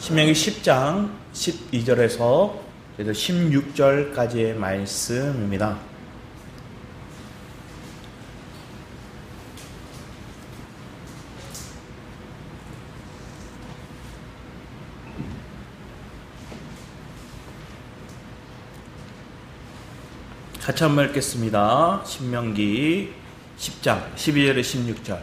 신명기 10장 12절에서 16절까지의 말씀입니다. 같이 한번 읽겠습니다. 신명기 10장 12절에 16절.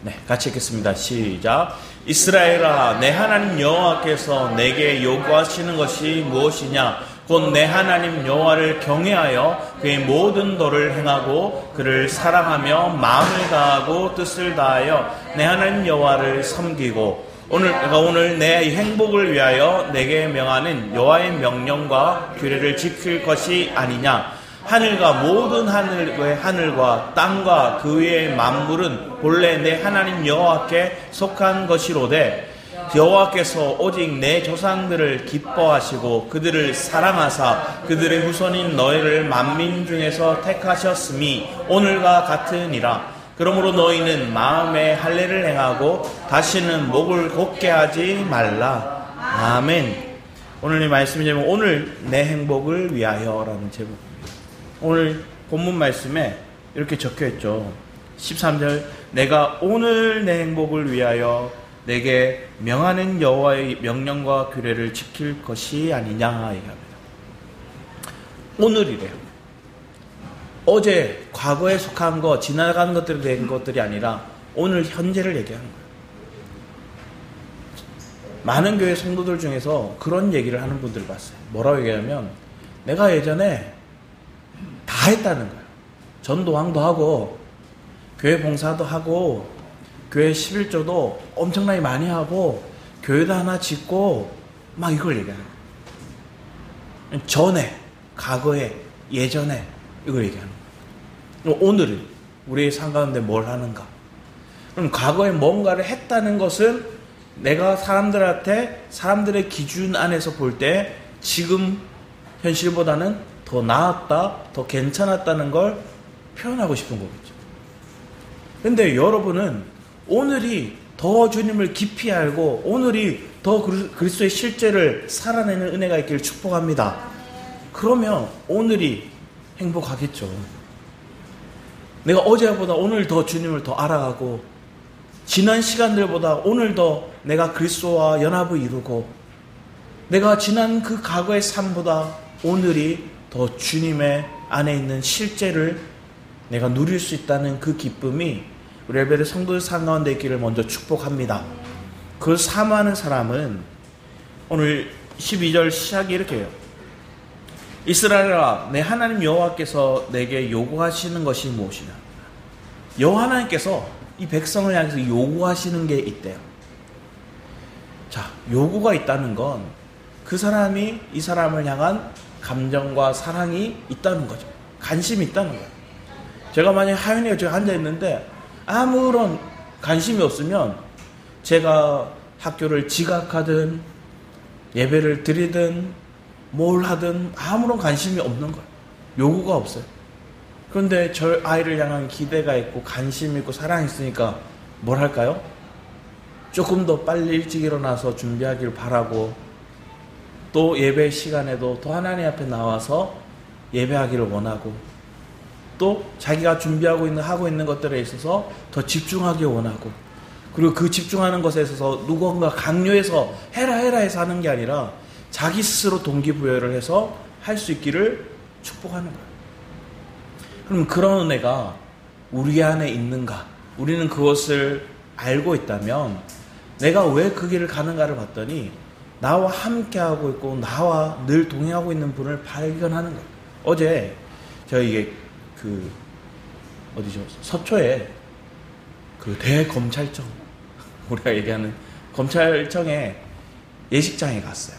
네, 같이 읽겠습니다. 시작. 이스라엘아, 내 하나님 여호와께서 내게 요구하시는 것이 무엇이냐? 곧 내 하나님 여호와를 경외하여 그의 모든 도를 행하고 그를 사랑하며 마음을 다하고 뜻을 다하여 내 하나님 여호와를 섬기고 오늘 내 행복을 위하여 내게 명하는 여호와의 명령과 규례를 지킬 것이 아니냐? 하늘과 모든 하늘과 땅과 그 위의 만물은 본래 내 하나님 여호와께 속한 것이로되 여호와께서 오직 내 조상들을 기뻐하시고 그들을 사랑하사 그들의 후손인 너희를 만민 중에서 택하셨음이 오늘과 같으니라. 그러므로 너희는 마음에 할례를 행하고 다시는 목을 곧게 하지 말라. 아멘. 오늘 이 말씀이 제목 오늘 내 행복을 위하여라는 제목입니다. 오늘 본문 말씀에 이렇게 적혀있죠. 13절 내가 오늘 내 행복을 위하여 내게 명하는 여호와의 명령과 규례를 지킬 것이 아니냐 얘기합니다. 오늘이래요. 어제 과거에 속한 거 지나가는 것들에 대한 것들이 아니라 오늘 현재를 얘기하는 거예요. 많은 교회 성도들 중에서 그런 얘기를 하는 분들을 봤어요. 뭐라고 얘기하면 내가 예전에 다 했다는 거예요. 전도왕도 하고 교회 봉사도 하고 교회 11조도 엄청나게 많이 하고 교회도 하나 짓고 막 이걸 얘기하는 거예요. 전에, 과거에, 예전에 이걸 얘기하는 거예요. 오늘은 우리의 삶 가운데 뭘 하는가? 그럼 과거에 뭔가를 했다는 것은 내가 사람들의 기준 안에서 볼 때 지금 현실보다는 더 나았다, 더 괜찮았다는 걸 표현하고 싶은 거겠죠. 근데 여러분은 오늘이 더 주님을 깊이 알고 오늘이 더 그리스도의 실제를 살아내는 은혜가 있기를 축복합니다. 그러면 오늘이 행복하겠죠. 내가 어제보다 오늘 더 주님을 더 알아가고 지난 시간들보다 오늘 더 내가 그리스도와 연합을 이루고 내가 지난 그 과거의 삶보다 오늘이 더 주님의 안에 있는 실제를 내가 누릴 수 있다는 그 기쁨이 우리 엘베르 성도들 삶 가운데 있기를 먼저 축복합니다. 그걸 사모하는 사람은 오늘 12절 시작이 이렇게 해요. 이스라엘아, 내 하나님 여호와께서 내게 요구하시는 것이 무엇이냐? 여호와 하나님께서 이 백성을 향해서 요구하시는 게 있대요. 자, 요구가 있다는 건 그 사람이 이 사람을 향한 감정과 사랑이 있다는 거죠. 관심이 있다는 거예요. 제가 만약에 하윤이가 저기 앉아있는데 아무런 관심이 없으면 제가 학교를 지각하든 예배를 드리든 뭘 하든 아무런 관심이 없는 거예요. 요구가 없어요. 그런데 저 아이를 향한 기대가 있고 관심이 있고 사랑이 있으니까 뭘 할까요? 조금 더 빨리 일찍 일어나서 준비하길 바라고 또 예배 시간에도 더 하나님 앞에 나와서 예배하기를 원하고 또 자기가 하고 있는 것들에 있어서 더 집중하기 원하고 그리고 그 집중하는 것에 있어서 누군가 강요해서 해라 해서 하는 게 아니라 자기 스스로 동기부여를 해서 할 수 있기를 축복하는 거예요. 그럼 그런 은혜가 우리 안에 있는가? 우리는 그것을 알고 있다면 내가 왜 그 길을 가는가를 봤더니 나와 함께하고 있고 나와 늘 동행하고 있는 분을 발견하는 거예요. 어제 저희 서초에 그 대검찰청 우리가 얘기하는 검찰청에 예식장에 갔어요.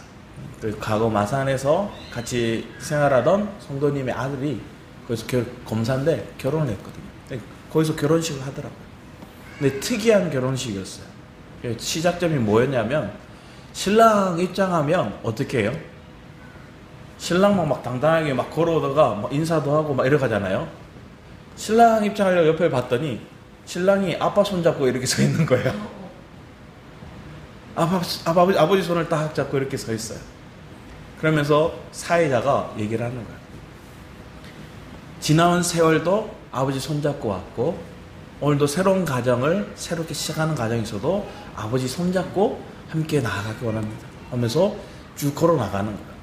과거 마산에서 같이 생활하던 성도님의 아들이 거기서 검사인데 결혼을 했거든요. 거기서 결혼식을 하더라고요. 근데 특이한 결혼식이었어요. 시작점이 뭐였냐면 신랑 입장하면 어떻게 해요? 신랑만 막 당당하게 막 걸어오다가 막 인사도 하고 막 이렇게 하잖아요. 신랑 입장하려고 옆에 봤더니 신랑이 아빠 손잡고 이렇게 서 있는 거예요. 아버지 손을 딱 잡고 이렇게 서 있어요. 그러면서 사회자가 얘기를 하는 거예요. 지나온 세월도 아버지 손잡고 왔고, 오늘도 새로운 가정을 새롭게 시작하는 가정에서도 아버지 손잡고 함께 나아가기 원합니다 하면서 쭉 걸어 나가는 거예요.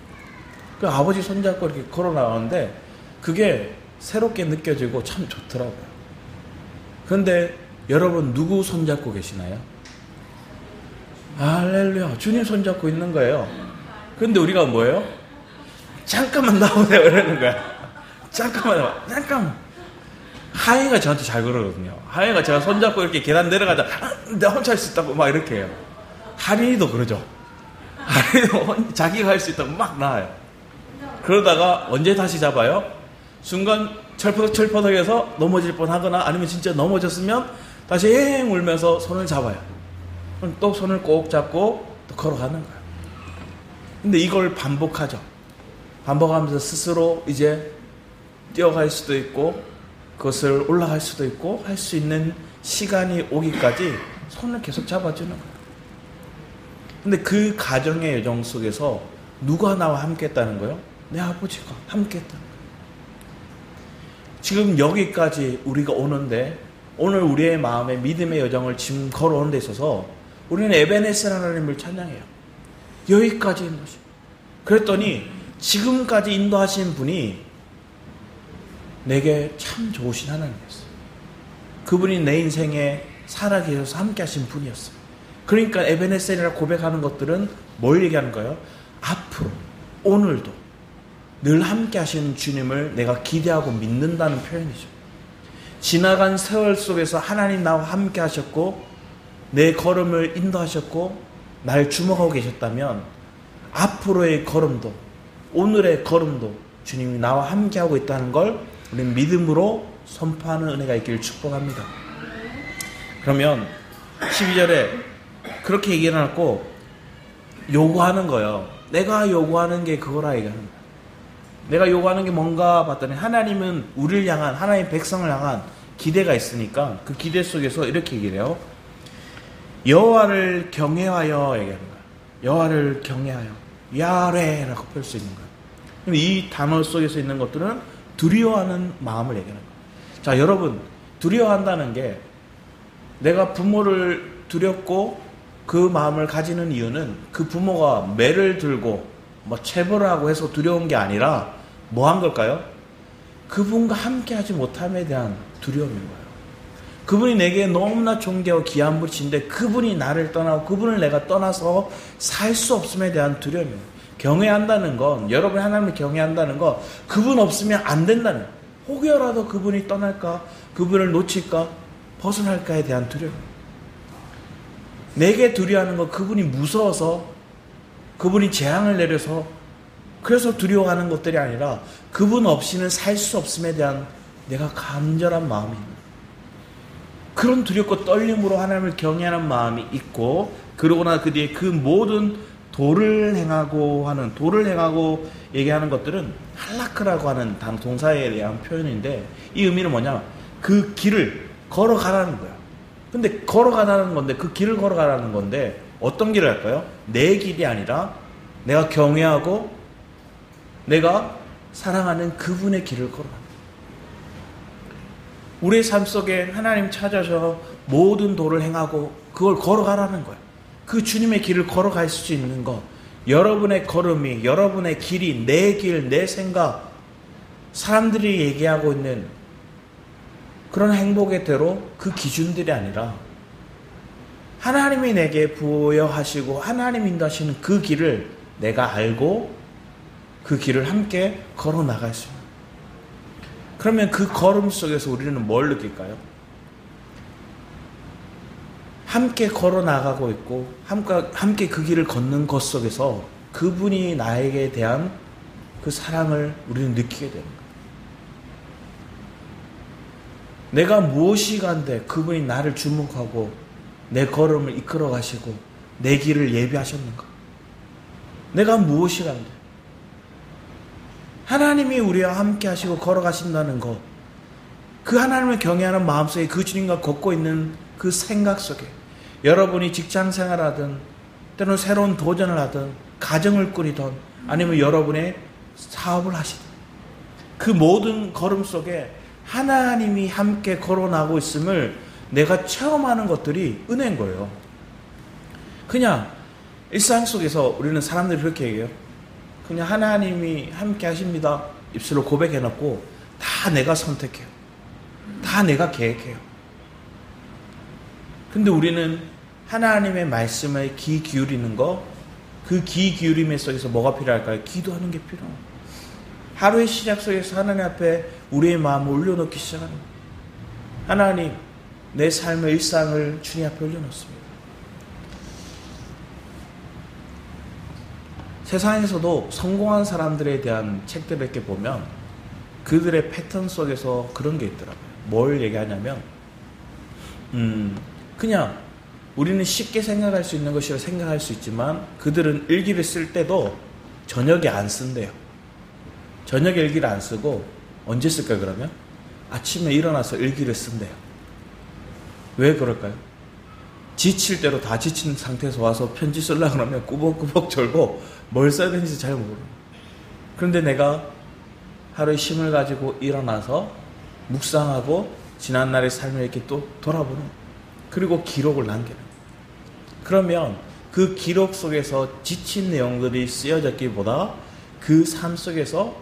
그 아버지 손잡고 이렇게 걸어 나가는데 그게 새롭게 느껴지고 참 좋더라고요. 그런데 여러분 누구 손잡고 계시나요? 할렐루야, 주님 손잡고 있는 거예요. 그런데 우리가 뭐예요? 잠깐만 나오세요 이러는 거야. 잠깐만. 하영이가 저한테 잘 그러거든요. 하영이가 제가 손잡고 이렇게 계단 내려가자, 내가 혼자 할 수 있다고 막 이렇게 해요. 하린이도 그러죠. 하린이도 자기가 할 수 있다고 막 나와요. 그러다가 언제 다시 잡아요? 순간 철퍼덕해서 넘어질 뻔하거나 아니면 진짜 넘어졌으면 다시 엥 울면서 손을 잡아요. 그럼 또 손을 꼭 잡고 또 걸어가는 거예요. 근데 이걸 반복하죠. 반복하면서 스스로 이제 뛰어갈 수도 있고 그것을 올라갈 수도 있고 할 수 있는 시간이 오기까지 손을 계속 잡아주는 거예요. 근데 그 가정의 여정 속에서 누가 나와 함께 했다는 거예요? 내 아버지가 함께 했다는 거예요. 지금 여기까지 우리가 오는데 오늘 우리의 마음에 믿음의 여정을 지금 걸어오는 데 있어서 우리는 에베네셀 하나님을 찬양해요. 여기까지 인도하시고, 그랬더니 지금까지 인도하신 분이 내게 참 좋으신 하나님이었어요. 그분이 내 인생에 살아계셔서 함께 하신 분이었어요. 그러니까 에베네셀이라고 고백하는 것들은 뭘 얘기하는 거예요? 앞으로 오늘도 늘 함께 하시는 주님을 내가 기대하고 믿는다는 표현이죠. 지나간 세월 속에서 하나님 나와 함께 하셨고 내 걸음을 인도하셨고 날 주목하고 계셨다면 앞으로의 걸음도 오늘의 걸음도 주님이 나와 함께하고 있다는 걸 우리는 믿음으로 선포하는 은혜가 있기를 축복합니다. 그러면 12절에 그렇게 얘기를 하고 요구하는 거예요. 내가 요구하는 게 그거라 얘기하는 거예요. 내가 요구하는 게 뭔가 봤더니 하나님은 우리를 향한, 하나님 백성을 향한 기대가 있으니까 그 기대 속에서 이렇게 얘기를 해요. 여호와를 경외하여 얘기하는 거예요. 여호와를 경외하여, 야레라고 펼 수 있는 거예요. 이 단어 속에서 있는 것들은 두려워하는 마음을 얘기하는 거예요. 자, 여러분, 두려워한다는 게 내가 부모를 두렵고 그 마음을 가지는 이유는 그 부모가 매를 들고 뭐 체벌을 하고 해서 두려운 게 아니라 뭐 한 걸까요? 그분과 함께 하지 못함에 대한 두려움인 거예요. 그분이 내게 너무나 존귀하고 귀한 분이신데 그분이 나를 떠나고 그분을 내가 떠나서 살 수 없음에 대한 두려움이에요. 경외한다는 건, 여러분이 하나님을 경외한다는 건 그분 없으면 안 된다는, 혹여라도 그분이 떠날까, 그분을 놓칠까, 벗어날까에 대한 두려움. 내게 두려워하는 건 그분이 무서워서, 그분이 재앙을 내려서 그래서 두려워하는 것들이 아니라 그분 없이는 살 수 없음에 대한 내가 간절한 마음입니다. 그런 두렵고 떨림으로 하나님을 경외하는 마음이 있고, 그러고 나 그 뒤에 그 모든 도를 행하고 얘기하는 것들은 할라크라고 하는 동사에 대한 표현인데, 이 의미는 뭐냐, 그 길을 걸어가라는 거야. 근데 걸어가라는 건데, 그 길을 걸어가라는 건데 어떤 길을 할까요? 내 길이 아니라 내가 경외하고 내가 사랑하는 그분의 길을 걸어간다. 우리의 삶 속에 하나님 찾아서 모든 도를 행하고 그걸 걸어가라는 거예요. 그 주님의 길을 걸어갈 수 있는 것, 여러분의 걸음이, 여러분의 길이, 내 길, 내 생각, 사람들이 얘기하고 있는 그런 행복의 대로 그 기준들이 아니라 하나님이 내게 부여하시고 하나님 인도하시는 그 길을 내가 알고 그 길을 함께 걸어 나갈 수 있는. 그러면 그 걸음 속에서 우리는 뭘 느낄까요? 함께 걸어 나가고 있고 함께 그 길을 걷는 것 속에서 그분이 나에게 대한 그 사랑을 우리는 느끼게 되는 거예요. 내가 무엇이 간데 그분이 나를 주목하고 내 걸음을 이끌어 가시고 내 길을 예비하셨는가? 내가 무엇이 간데? 하나님이 우리와 함께 하시고 걸어가신다는 것, 그 하나님을 경외하는 마음속에 그 주님과 걷고 있는 그 생각 속에, 여러분이 직장 생활하든 때로는 새로운 도전을 하든 가정을 꾸리든 아니면 여러분의 사업을 하시든 그 모든 걸음 속에 하나님이 함께 걸어나고 있음을 내가 체험하는 것들이 은혜인 거예요. 그냥 일상 속에서 우리는 사람들이 그렇게 얘기해요. 그냥 하나님이 함께 하십니다. 입술로 고백해놓고 다 내가 선택해요. 다 내가 계획해요. 근데 우리는 하나님의 말씀에 귀 기울이는 거, 그 귀 기울임 속에서 뭐가 필요할까요? 기도하는 게 필요해요. 하루의 시작 속에서 하나님 앞에 우리의 마음을 올려놓기 시작하는 거예요. 하나님, 내 삶의 일상을 주님 앞에 올려놓습니다. 세상에서도 성공한 사람들에 대한 책들을 이렇게 보면 그들의 패턴 속에서 그런 게 있더라고요. 뭘 얘기하냐면 그냥 우리는 쉽게 생각할 수 있는 것이라 생각할 수 있지만 그들은 일기를 쓸 때도 저녁에 안 쓴대요. 저녁에 일기를 안 쓰고 언제 쓸까요 그러면? 아침에 일어나서 일기를 쓴대요. 왜 그럴까요? 지칠 대로 다 지친 상태에서 와서 편지 쓰려고 그러면 꾸벅꾸벅 절고 뭘 써야 되는지 잘 모르고. 그런데 내가 하루의 쉼을 가지고 일어나서 묵상하고 지난날의 삶을 이렇게 또 돌아보는, 그리고 기록을 남기는. 그러면 그 기록 속에서 지친 내용들이 쓰여졌기보다 그 삶 속에서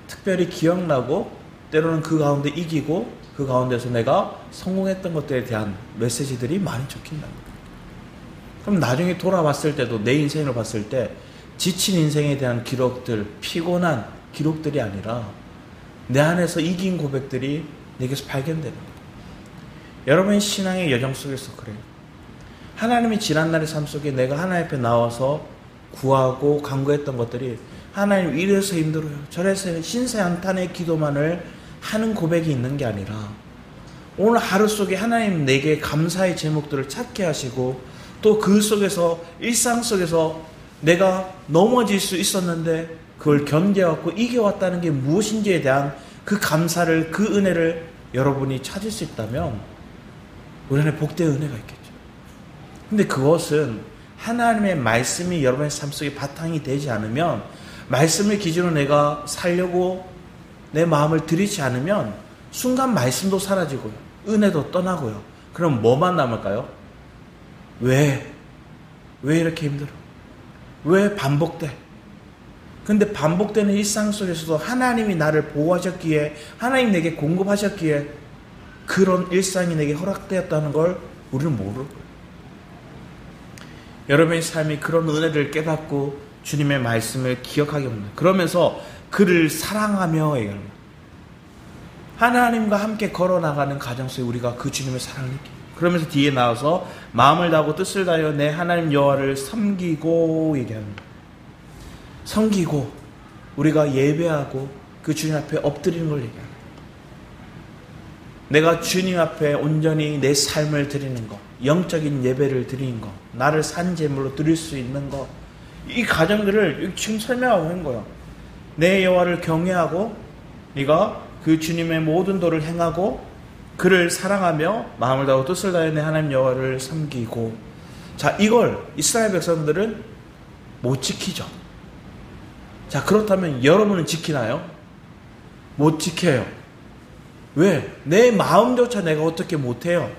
특별히 기억나고 때로는 그 가운데 이기고 그 가운데서 내가 성공했던 것들에 대한 메시지들이 많이 적힌다. 그럼 나중에 돌아봤을 때도 내 인생을 봤을 때 지친 인생에 대한 기록들, 피곤한 기록들이 아니라 내 안에서 이긴 고백들이 내게서 발견되는 거예요. 여러분의 신앙의 여정 속에서 그래요. 하나님이 지난날의 삶 속에 내가 하나님 앞에 나와서 구하고 간구했던 것들이 하나님 이래서 힘들어요, 저래서 신세한탄의 기도만을 하는 고백이 있는 게 아니라 오늘 하루 속에 하나님 내게 감사의 제목들을 찾게 하시고 또 그 속에서 일상 속에서 내가 넘어질 수 있었는데 그걸 견뎌왔고 이겨왔다는 게 무엇인지에 대한 그 감사를, 그 은혜를 여러분이 찾을 수 있다면 우리 안에 복된 은혜가 있겠죠. 근데 그것은 하나님의 말씀이 여러분의 삶 속에 바탕이 되지 않으면, 말씀을 기준으로 내가 살려고 내 마음을 들이지 않으면 순간 말씀도 사라지고요, 은혜도 떠나고요. 그럼 뭐만 남을까요? 왜 이렇게 힘들어? 왜 반복돼? 근데 반복되는 일상 속에서도 하나님이 나를 보호하셨기에, 하나님 내게 공급하셨기에 그런 일상이 내게 허락되었다는 걸 우리는 모르고, 여러분의 삶이 그런 은혜를 깨닫고 주님의 말씀을 기억하게 합니다. 그러면서 그를 사랑하며 얘기합니다. 하나님과 함께 걸어나가는 가정 속에 우리가 그 주님의 사랑을 느낍니다. 그러면서 뒤에 나와서 마음을 다하고 뜻을 다하여 내 하나님 여호와를 섬기고 얘기합니다. 섬기고 우리가 예배하고 그 주님 앞에 엎드리는 걸 얘기합니다. 내가 주님 앞에 온전히 내 삶을 드리는 것, 영적인 예배를 드리는 것, 나를 산 제물로 드릴 수 있는 것, 이 과정들을 지금 설명하고 있는 거예요. 내 여호와를 경외하고 네가 그 주님의 모든 도를 행하고 그를 사랑하며 마음을 다하고 뜻을 다해 내 하나님 여호와를 섬기고. 자, 이걸 이스라엘 백성들은 못 지키죠. 자, 그렇다면 여러분은 지키나요? 못 지켜요. 왜? 내 마음조차 내가 어떻게 못해요?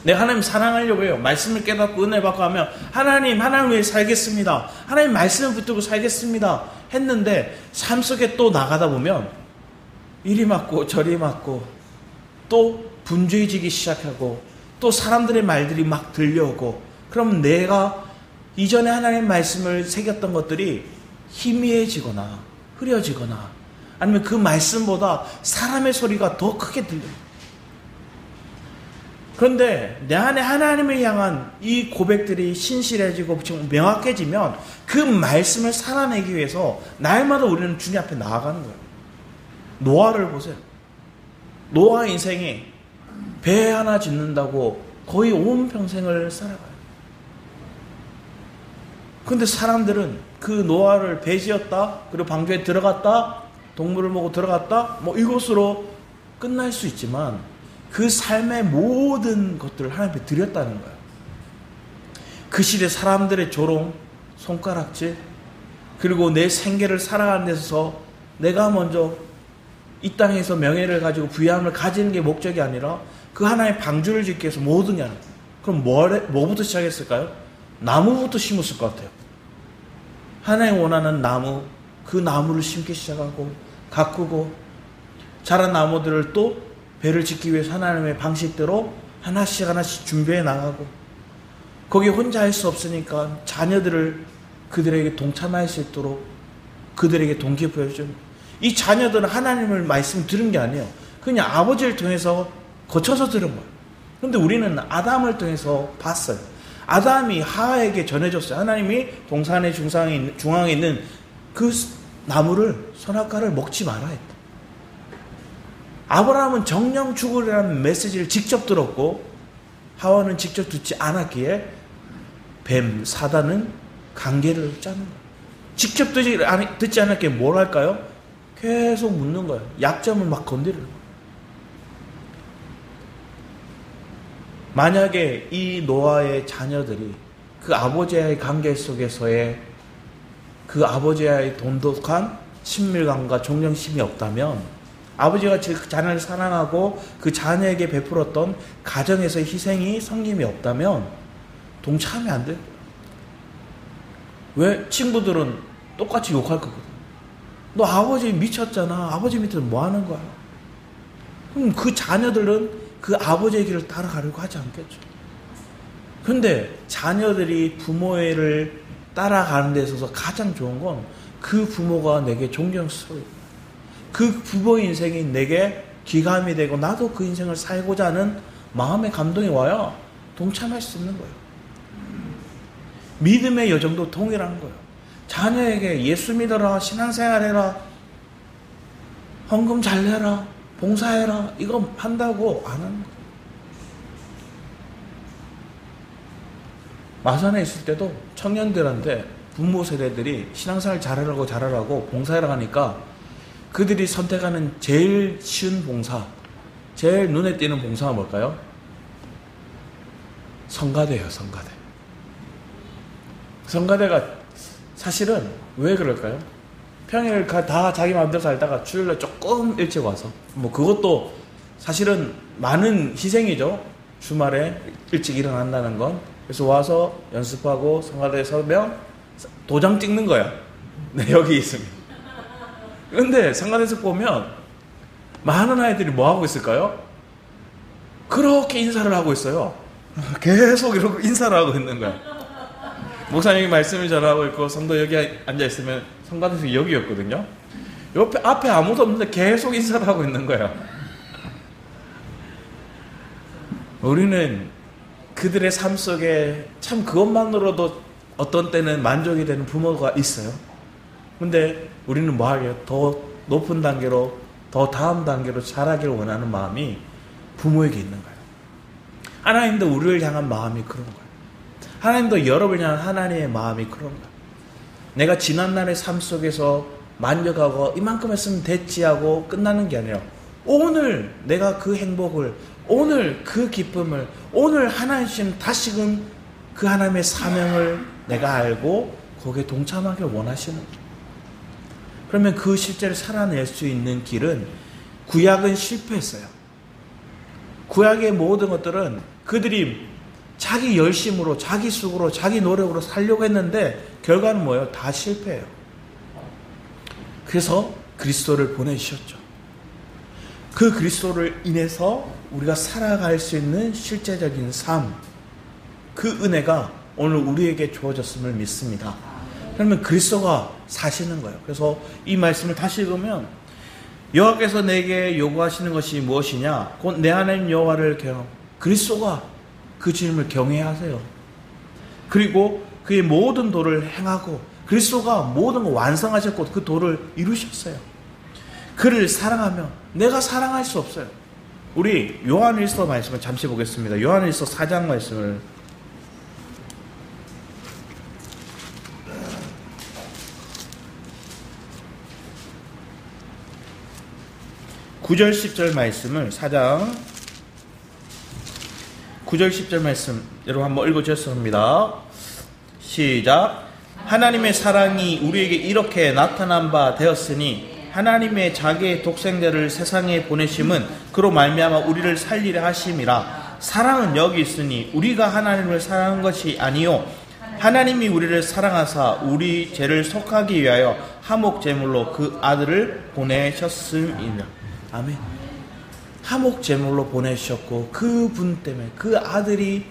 내가 하나님 사랑하려고 해요. 말씀을 깨닫고 은혜 받고 하면 하나님 위해 살겠습니다, 하나님 말씀을 붙들고 살겠습니다 했는데 삶 속에 또 나가다 보면 이리 맞고 저리 맞고 또 분주해지기 시작하고 또 사람들의 말들이 막 들려오고, 그럼 내가 이전에 하나님 말씀을 새겼던 것들이 희미해지거나 흐려지거나 아니면 그 말씀보다 사람의 소리가 더 크게 들려요. 그런데 내 안에 하나님을 향한 이 고백들이 신실해지고 명확해지면 그 말씀을 살아내기 위해서 날마다 우리는 주님 앞에 나아가는 거예요. 노아를 보세요. 노아 인생이 배 하나 짓는다고 거의 온 평생을 살아가요. 그런데 사람들은 그 노아를 배 지었다, 그리고 방주에 들어갔다, 동물을 보고 들어갔다, 이것으로 끝날 수 있지만 그 삶의 모든 것들을 하나님 앞에 드렸다는 거예요. 그 시대 사람들의 조롱, 손가락질, 그리고 내 생계를 살아가는 데서 내가 먼저 이 땅에서 명예를 가지고 부유함을 가지는 게 목적이 아니라 그 하나의 방주를 짓기 위해서 모든 게 아니라, 그럼 뭐부터 시작했을까요? 나무부터 심었을 것 같아요. 하나님 원하는 나무, 그 나무를 심기 시작하고 가꾸고 자란 나무들을 또 배를 짓기 위해서 하나님의 방식대로 하나씩 하나씩 준비해 나가고, 거기 혼자 할 수 없으니까 자녀들을 그들에게 동참할 수 있도록 그들에게 동기부여 줍니다. 이 자녀들은 하나님을 말씀 들은 게 아니에요. 그냥 아버지를 통해서 거쳐서 들은 거예요. 그런데 우리는 아담을 통해서 봤어요. 아담이 하와에게 전해줬어요. 하나님이 동산의 중앙에 있는 그 나무를, 선악과를 먹지 말아 했다. 아브라함은 정령 죽으리라는 메시지를 직접 들었고 하와는 직접 듣지 않았기에 뱀, 사단은 관계를 짜는 거예요. 직접 듣지 않았기에 뭘 할까요? 계속 묻는 거예요. 약점을 막 건드리는 거예요. 만약에 이 노아의 자녀들이 그 아버지와의 관계 속에서의 그 아버지와의 돈독한 친밀감과 존경심이 없다면, 아버지가 그 자녀를 사랑하고 그 자녀에게 베풀었던 가정에서의 희생이 성김이 없다면 동참이 안 돼요. 왜? 친구들은 똑같이 욕할 거거든. 너 아버지 미쳤잖아. 아버지 밑에서 뭐 하는 거야? 그럼 그 자녀들은 그 아버지의 길을 따라가려고 하지 않겠죠. 근데 자녀들이 부모를 따라가는 데 있어서 가장 좋은 건 그 부모가 내게 존경스러워요. 그 부모의 인생이 내게 기감이 되고 나도 그 인생을 살고자 하는 마음의 감동이 와야 동참할 수 있는 거예요. 믿음의 여정도 동일한 거예요. 자녀에게 예수 믿어라, 신앙생활 해라, 헌금 잘 내라, 봉사해라, 이거 한다고 안 하는 거예요. 마산에 있을 때도 청년들한테 부모 세대들이 신앙생활 잘하라고 봉사해라 하니까 그들이 선택하는 제일 쉬운 봉사, 제일 눈에 띄는 봉사가 뭘까요? 성가대예요, 성가대. 성가대가 사실은 왜 그럴까요? 평일 다 자기 마음대로 살다가 주일날 조금 일찍 와서, 뭐 그것도 사실은 많은 희생이죠. 주말에 일찍 일어난다는 건. 그래서 와서 연습하고 성가대에 서면 도장 찍는 거야. 네, 여기 있습니다. 근데 성가대에서 보면 많은 아이들이 뭐 하고 있을까요? 그렇게 인사를 하고 있어요. 계속 이러고 인사를 하고 있는 거야. 목사님이 말씀을 전하고 있고 성도 여기 앉아 있으면 성가대에서 여기였거든요. 옆에 앞에 아무도 없는데 계속 인사를 하고 있는 거야. 우리는 그들의 삶 속에 참 그것만으로도 어떤 때는 만족이 되는 부모가 있어요. 근데 우리는 뭐 하게요? 더 높은 단계로, 더 다음 단계로 자라기를 원하는 마음이 부모에게 있는 거예요. 하나님도 우리를 향한 마음이 그런 거예요. 하나님도 여러분을 향한 하나님의 마음이 그런 거예요. 내가 지난날의 삶 속에서 만족하고 이만큼 했으면 됐지 하고 끝나는 게 아니라 오늘 내가 그 행복을, 오늘 그 기쁨을, 오늘 하나님 주신 다시금 그 하나님의 사명을 내가 알고 거기에 동참하길 원하시는 거예요. 그러면 그 실제를 살아낼 수 있는 길은, 구약은 실패했어요. 구약의 모든 것들은 그들이 자기 열심으로, 자기 수고로, 자기 노력으로 살려고 했는데 결과는 뭐예요? 다 실패해요. 그래서 그리스도를 보내주셨죠. 그 그리스도를 인해서 우리가 살아갈 수 있는 실제적인 삶, 그 은혜가 오늘 우리에게 주어졌음을 믿습니다. 그러면 그리스도가 사시는 거예요. 그래서 이 말씀을 다시 읽으면, 여호와께서 내게 요구하시는 것이 무엇이냐? 곧 내 하나님 여호와를 그리스도가 그 주님을 경외해야 하세요. 그리고 그의 모든 도를 행하고, 그리스도가 모든 거 완성하셨고 그 도를 이루셨어요. 그를 사랑하며 내가 사랑할 수 없어요. 우리 요한일서 말씀을 잠시 보겠습니다. 요한일서 4장 말씀을 9절 10절 말씀을 4장 9절 10절 말씀 여러분 한번 읽어주셨습니다. 시작. 하나님의 사랑이 우리에게 이렇게 나타난 바 되었으니 하나님의 자기의 독생자를 세상에 보내심은 그로 말미암아 우리를 살리려 하심이라. 사랑은 여기 있으니 우리가 하나님을 사랑한 것이 아니요 하나님이 우리를 사랑하사 우리 죄를 속하기 위하여 화목 제물로 그 아들을 보내셨음이라. 아멘. 화목 제물로 보내셨고 그분 때문에 그 아들이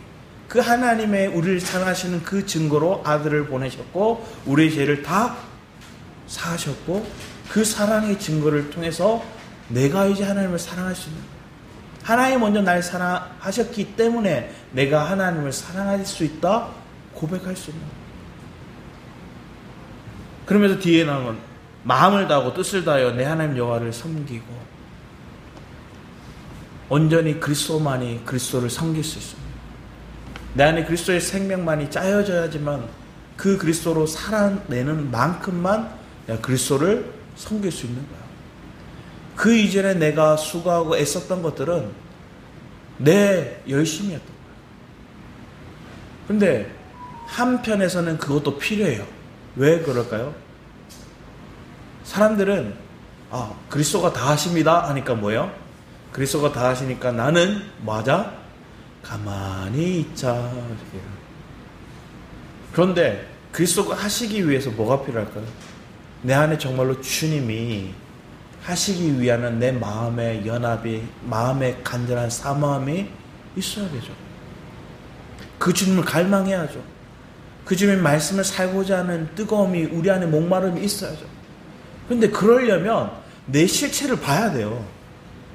그 하나님의 우리를 사랑하시는 그 증거로 아들을 보내셨고 우리의 죄를 다 사하셨고 그 사랑의 증거를 통해서 내가 이제 하나님을 사랑할 수 있는 거예요. 하나님 먼저 날 사랑하셨기 때문에 내가 하나님을 사랑할 수 있다 고백할 수 있는 거예요. 그러면서 뒤에 나오는 마음을 다하고 뜻을 다하여 내 하나님 여호와를 섬기고 온전히 그리스도만이 그리스도를 섬길 수 있습니다. 내 안에 그리스도의 생명만이 짜여져야지만 그 그리스도로 살아내는 만큼만 내가 그리스도를 섬길 수 있는 거야. 그 이전에 내가 수고하고 애썼던 것들은 내 열심이었던 거야. 근데 한편에서는 그것도 필요해요. 왜 그럴까요? 사람들은 그리스도가 다 하십니다 하니까 뭐예요? 그리스도가 다 하시니까 나는 맞아? 가만히 있자. 그런데 그리스도가 하시기 위해서 뭐가 필요할까요? 내 안에 정말로 주님이 하시기 위한 내 마음의 연합이, 마음의 간절한 사모함이 있어야 되죠. 그 주님을 갈망해야죠. 그 주님의 말씀을 살고자 하는 뜨거움이 우리 안에 목마름이 있어야죠. 그런데 그러려면 내 실체를 봐야 돼요.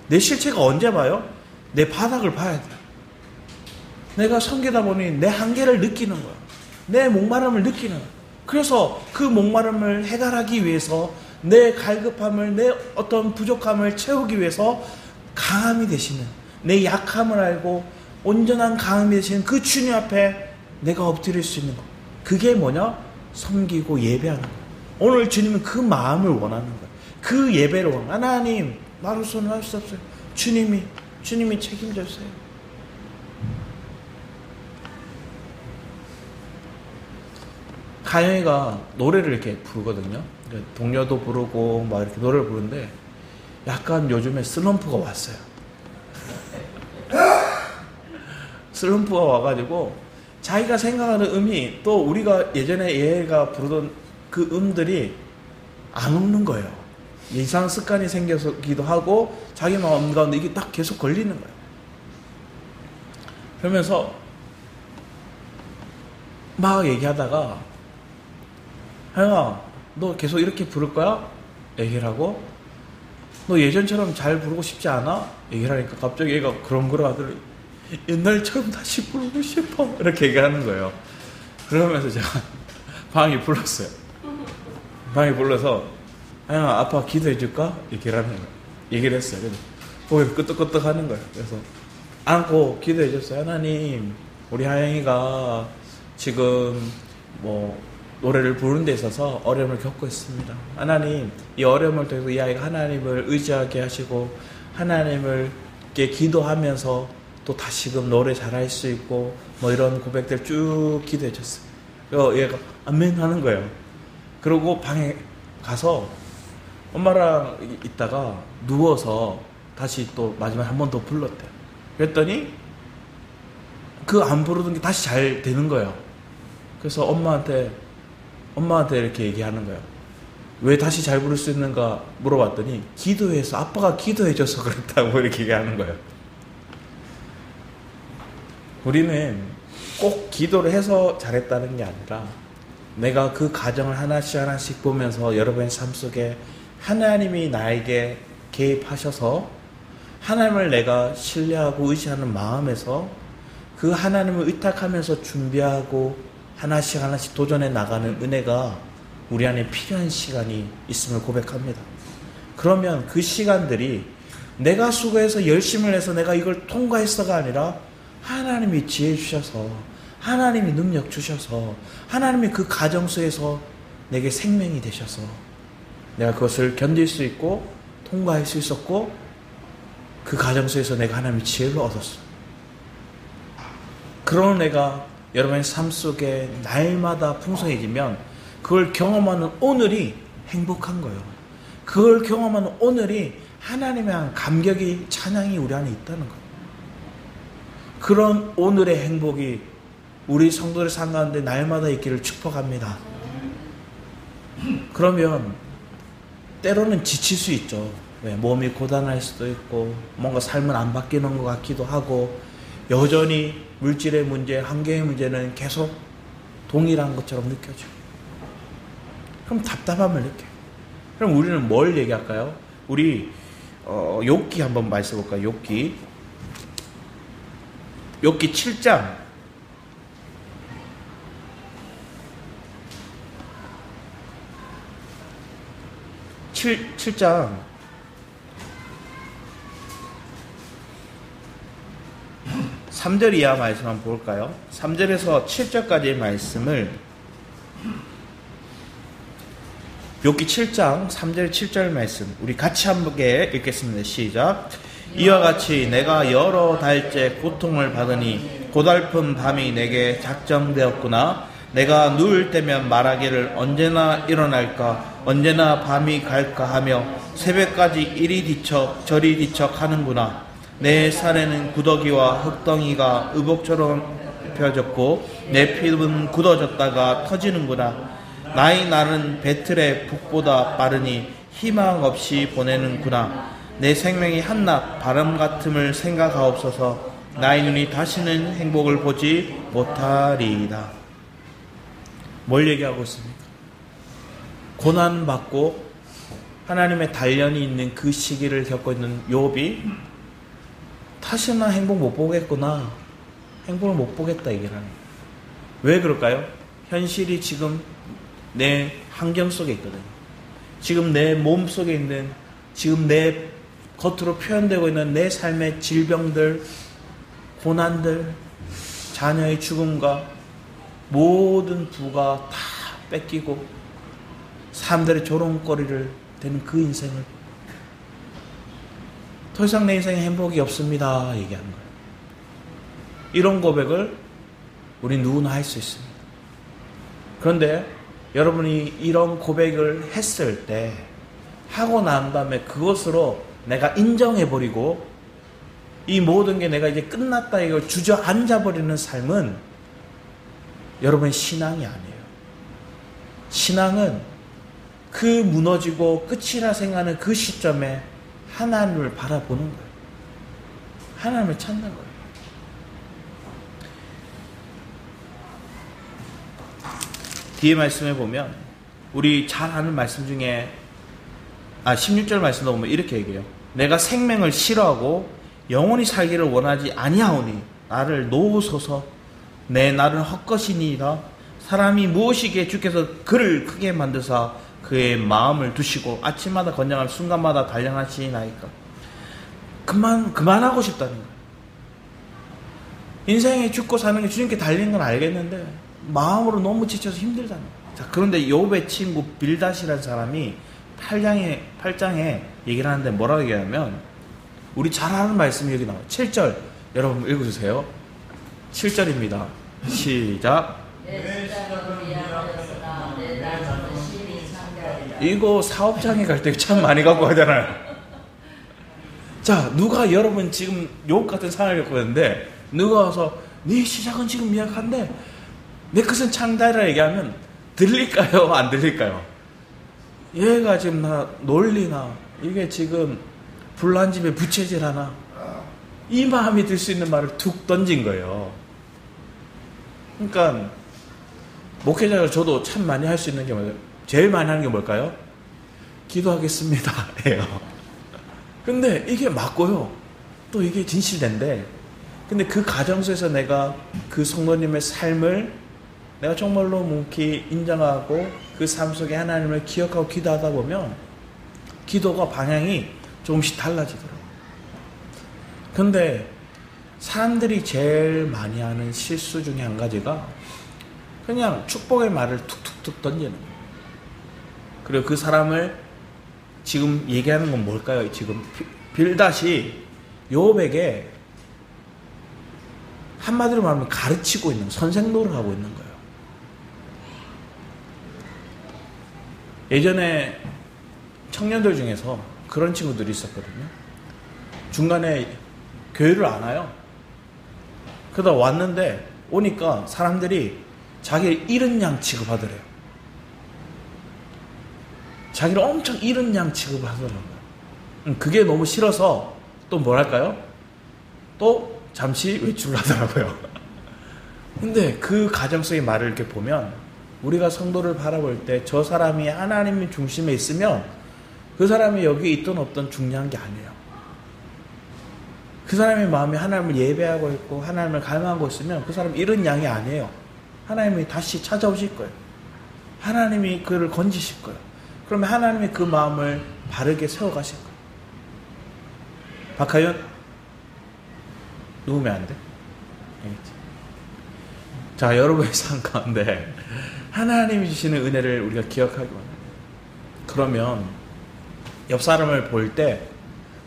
내 실체가 언제 봐요? 내 바닥을 봐야 돼요. 내가 섬기다 보니 내 한계를 느끼는 거야. 내 목마름을 느끼는 거야. 그래서 그 목마름을 해결하기 위해서 내 갈급함을, 내 어떤 부족함을 채우기 위해서 강함이 되시는, 내 약함을 알고 온전한 강함이 되시는 그 주님 앞에 내가 엎드릴 수 있는 거. 그게 뭐냐? 섬기고 예배하는 거야. 오늘 주님은 그 마음을 원하는 거야. 그 예배를 원하는 거야. 하나님, 나로서는 할 수 없어요. 주님이 책임져 주세요. 가영이가 노래를 이렇게 부르거든요. 동료도 부르고 막 이렇게 노래를 부르는데 약간 요즘에 슬럼프가 왔어요. 슬럼프가 와가지고 자기가 생각하는 음이 또 우리가 예전에 얘가 부르던 그 음들이 안 오는 거예요. 이상 습관이 생겨서기도 하고 자기 마음 가운데 이게 딱 계속 걸리는 거예요. 그러면서 막 얘기하다가 하영아, 너 계속 이렇게 부를 거야? 얘기를 하고, 너 예전처럼 잘 부르고 싶지 않아? 얘기를 하니까 갑자기 얘가 그런 하더니 옛날처럼 다시 부르고 싶어 이렇게 얘기하는 거예요. 그러면서 제가 방에 불렀어요. 방에 불러서 하영아, 아빠 기도해 줄까? 얘기를 하는 거예요. 얘기를 했어요. 그래서 고개 끄덕끄덕 하는 거예요. 그래서 안고 기도해 줬어요. 하나님, 우리 하영이가 지금 노래를 부르는 데 있어서 어려움을 겪고 있습니다. 하나님, 이 어려움을 통해서 이 아이가 하나님을 의지하게 하시고 하나님을 기도하면서 또 다시금 노래 잘할 수 있고 이런 고백들 쭉 기도해 줬어요. 그래서 얘가 아멘 하는 거예요. 그리고 방에 가서 엄마랑 있다가 누워서 다시 또 마지막에 한 번 더 불렀대요. 그랬더니 그 안 부르던 게 다시 잘 되는 거예요. 그래서 엄마한테 이렇게 얘기하는 거예요. 왜 다시 잘 부를 수 있는가 물어봤더니 기도해서, 아빠가 기도해줘서 그랬다고 이렇게 얘기하는 거예요. 우리는 꼭 기도를 해서 잘했다는 게 아니라 내가 그 과정을 하나씩 보면서 여러분의 삶 속에 하나님이 나에게 개입하셔서 하나님을 내가 신뢰하고 의지하는 마음에서 그 하나님을 의탁하면서 준비하고 하나씩 도전해 나가는 은혜가 우리 안에 필요한 시간이 있음을 고백합니다. 그러면 그 시간들이 내가 수고해서 열심을 해서 내가 이걸 통과했어가 아니라 하나님이 지혜 주셔서, 하나님이 능력 주셔서, 하나님이 그 가정 속에서 내게 생명이 되셔서 내가 그것을 견딜 수 있고 통과할 수 있었고 그 가정 속에서 내가 하나님의 지혜를 얻었어. 그런 애가 여러분의 삶 속에 날마다 풍성해지면 그걸 경험하는 오늘이 행복한 거예요. 그걸 경험하는 오늘이 하나님에 대한 감격이, 찬양이 우리 안에 있다는 거예요. 그런 오늘의 행복이 우리 성도들 삶 가운데 날마다 있기를 축복합니다. 그러면 때로는 지칠 수 있죠. 왜? 몸이 고단할 수도 있고 뭔가 삶은 안 바뀌는 것 같기도 하고 여전히 물질의 문제, 환경의 문제는 계속 동일한 것처럼 느껴져요. 그럼 답답함을 느껴요. 그럼 우리는 뭘 얘기할까요? 우리 욥기 한번 말씀해볼까요? 욥기 7장 7장 3절 이하 말씀 한번 볼까요? 3절에서 7절까지의 말씀을 욥기 7장 3절 7절 말씀 우리 같이 함께 읽겠습니다. 시작. 이와 같이 내가 여러 달째 고통을 받으니 고달픈 밤이 내게 작정되었구나. 내가 누울 때면 말하기를 언제나 일어날까, 언제나 밤이 갈까 하며 새벽까지 이리 뒤척 저리 뒤척 하는구나. 내 살에는 구더기와 흙덩이가 의복처럼 펴졌고 내 피부는 굳어졌다가 터지는구나. 나의 날은 배틀의 북보다 빠르니 희망 없이 보내는구나. 내 생명이 한낱 바람 같음을 생각하옵소서. 나의 눈이 다시는 행복을 보지 못하리이다. 뭘 얘기하고 있습니까? 고난받고 하나님의 단련이 있는 그 시기를 겪고 있는 욥이 다시는 행복 못 보겠구나, 행복을 못 보겠다 얘기를 하는 거예요. 왜 그럴까요? 현실이 지금 내 환경 속에 있거든요. 지금 내 몸 속에 있는, 지금 내 겉으로 표현되고 있는 내 삶의 질병들, 고난들, 자녀의 죽음과 모든 부가 다 뺏기고 사람들의 조롱거리를 되는 그 인생을 더 이상 내 인생에 행복이 없습니다 얘기하는 거예요. 이런 고백을 우리 누구나 할 수 있습니다. 그런데 여러분이 이런 고백을 했을 때, 하고 난 다음에 그것으로 내가 인정해버리고 이 모든 게 내가 이제 끝났다 이걸 주저앉아버리는 삶은 여러분의 신앙이 아니에요. 신앙은 그 무너지고 끝이라 생각하는 그 시점에 하나님을 바라보는 거예요. 하나님을 찾는 거예요. 뒤에 말씀에 보면 우리 잘 아는 말씀 중에 16절 말씀도 보면 이렇게 얘기해요. 내가 생명을 싫어하고 영원히 살기를 원하지 아니하오니 나를 놓으소서. 내 날은 헛것이니이다. 사람이 무엇이기에 주께서 그를 크게 만드사 그의 마음을 두시고 아침마다 건장할 순간마다 단련하시나이까. 그만하고 싶다는 거예요. 인생에 죽고 사는 게 주님께 달린 건 알겠는데 마음으로 너무 지쳐서 힘들다는 거예요. 자, 그런데 욥의 친구 빌닷이라는 사람이 8장에 얘기를 하는데 뭐라고 얘기하냐면, 우리 잘 아는 말씀이 여기 나와요. 7절 여러분 읽어주세요. 7절입니다. 시작. 이거 사업장에 갈 때 참 많이 갖고 가잖아요. 자, 누가 여러분 지금 욥 같은 상황을 겪고 있는데 누가 와서 네 시작은 지금 미약한데 내 것은 창다이라 얘기하면 들릴까요? 안 들릴까요? 얘가 지금 나 논리나 이게 지금 불난 집에 부채질 하나, 이 마음이 들 수 있는 말을 툭 던진 거예요. 그러니까 목회자가 저도 참 많이 할 수 있는 게 뭐예요? 제일 많이 하는 게 뭘까요? 기도하겠습니다 해요. 근데 이게 맞고요, 또 이게 진실된데, 근데 그 가정 속에서 내가 그 성도님의 삶을 내가 정말로 묵히 인정하고 그 삶 속에 하나님을 기억하고 기도하다 보면 기도가 방향이 조금씩 달라지더라고요. 근데 사람들이 제일 많이 하는 실수 중에 한 가지가 그냥 축복의 말을 툭툭툭 던지는 거예요. 그리고 그 사람을 지금 얘기하는 건 뭘까요? 지금 빌닷이 욥에게 한마디로 말하면 가르치고 있는, 선생 노릇하고 있는 거예요. 예전에 청년들 중에서 그런 친구들이 있었거든요. 중간에 교회를 안 와요. 그러다 왔는데 오니까 사람들이 자기를 잃은 양 취급하더래요. 자기를 엄청 잃은 양 취급을 하더라고요. 그게 너무 싫어서 또 뭐랄까요? 또 잠시 외출을 하더라고요. 근데 그 가정 속의 말을 이렇게 보면 우리가 성도를 바라볼 때 저 사람이 하나님의 중심에 있으면 그 사람이 여기 있든 없든 중요한 게 아니에요. 그 사람의 마음이 하나님을 예배하고 있고 하나님을 갈망하고 있으면 그 사람 잃은 양이 아니에요. 하나님이 다시 찾아오실 거예요. 하나님이 그를 건지실 거예요. 그러면 하나님이 그 마음을 바르게 세워가실 거예요. 박하윤? 누우면 안 돼? 알겠지? 자, 여러분의 삶 가운데 하나님이 주시는 은혜를 우리가 기억하기 원해요. 그러면 옆 사람을 볼 때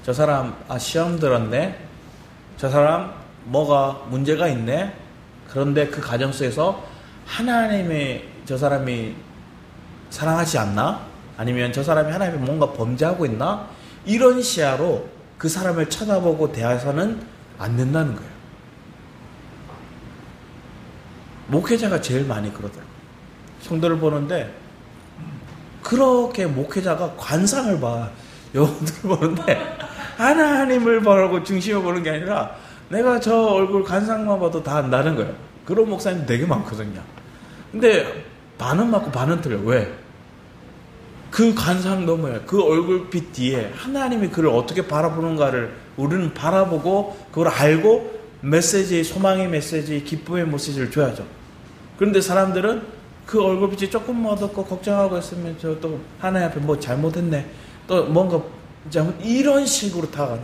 저 사람 시험 들었네? 저 사람 뭐가 문제가 있네? 그런데 그 가정 속에서 하나님의 저 사람이 사랑하지 않나? 아니면 저 사람이 하나님의 뭔가 범죄하고 있나? 이런 시야로 그 사람을 쳐다보고 대해서는 안 된다는 거예요. 목회자가 제일 많이 그러더라고요. 성도를 보는데 그렇게 목회자가 관상을 봐. 영혼들을 보는데 하나님을 바라고 중심을 보는 게 아니라 내가 저 얼굴 관상만 봐도 다 안다는 거예요. 그런 목사님 되게 많거든요. 근데 반은 맞고 반은 틀려. 왜? 그 관상 너머에 그 얼굴빛 뒤에 하나님이 그를 어떻게 바라보는가를 우리는 바라보고 그걸 알고 메시지, 소망의 메시지, 기쁨의 메시지를 줘야죠. 그런데 사람들은 그 얼굴빛이 조금 어둡고 걱정하고 있으면 저 또 하나님 앞에 뭐 잘못했네, 또 뭔가 이런 식으로 다가가는.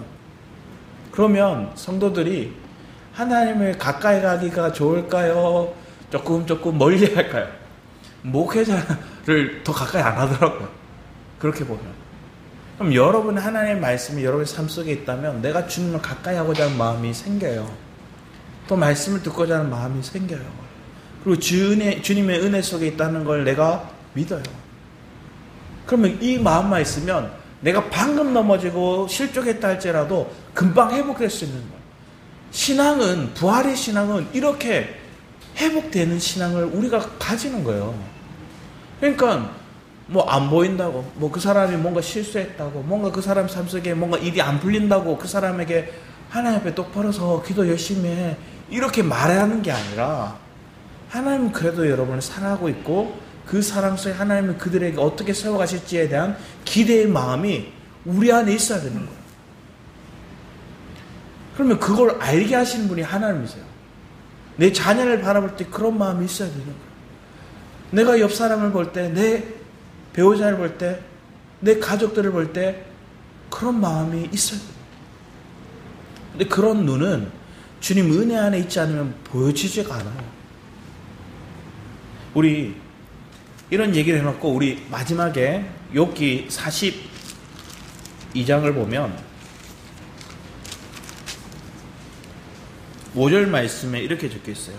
그러면 성도들이 하나님을 가까이 가기가 좋을까요? 조금 멀리 할까요? 목회자를 더 가까이 안 하더라고요. 그렇게 보면. 그럼 여러분 하나님의 말씀이 여러분의 삶 속에 있다면 내가 주님을 가까이 하고자 하는 마음이 생겨요. 또 말씀을 듣고자 하는 마음이 생겨요. 그리고 주님의 은혜 속에 있다는 걸 내가 믿어요. 그러면 이 마음만 있으면 내가 방금 넘어지고 실족했다 할지라도 금방 회복될 수 있는 거예요. 신앙은, 부활의 신앙은 이렇게 회복되는 신앙을 우리가 가지는 거예요. 그러니까 뭐 안 보인다고, 뭐 그 사람이 뭔가 실수했다고, 뭔가 그 사람 삶 속에 뭔가 일이 안 풀린다고 그 사람에게 하나님 앞에 똑바로 서 기도 열심히 해, 이렇게 말하는 게 아니라 하나님은 그래도 여러분을 사랑하고 있고 그 사랑 속에 하나님은 그들에게 어떻게 세워가실지에 대한 기대의 마음이 우리 안에 있어야 되는 거예요. 그러면 그걸 알게 하시는 분이 하나님이세요. 내 자녀를 바라볼 때 그런 마음이 있어야 되는 거예요. 내가 옆 사람을 볼 때, 내 배우자를 볼 때, 내 가족들을 볼 때 그런 마음이 있어야 돼요. 근데 그런 눈은 주님 은혜 안에 있지 않으면 보여지지가 않아요. 우리 이런 얘기를 해놓고 우리 마지막에 욥기 42장을 보면 5절 말씀에 이렇게 적혀 있어요.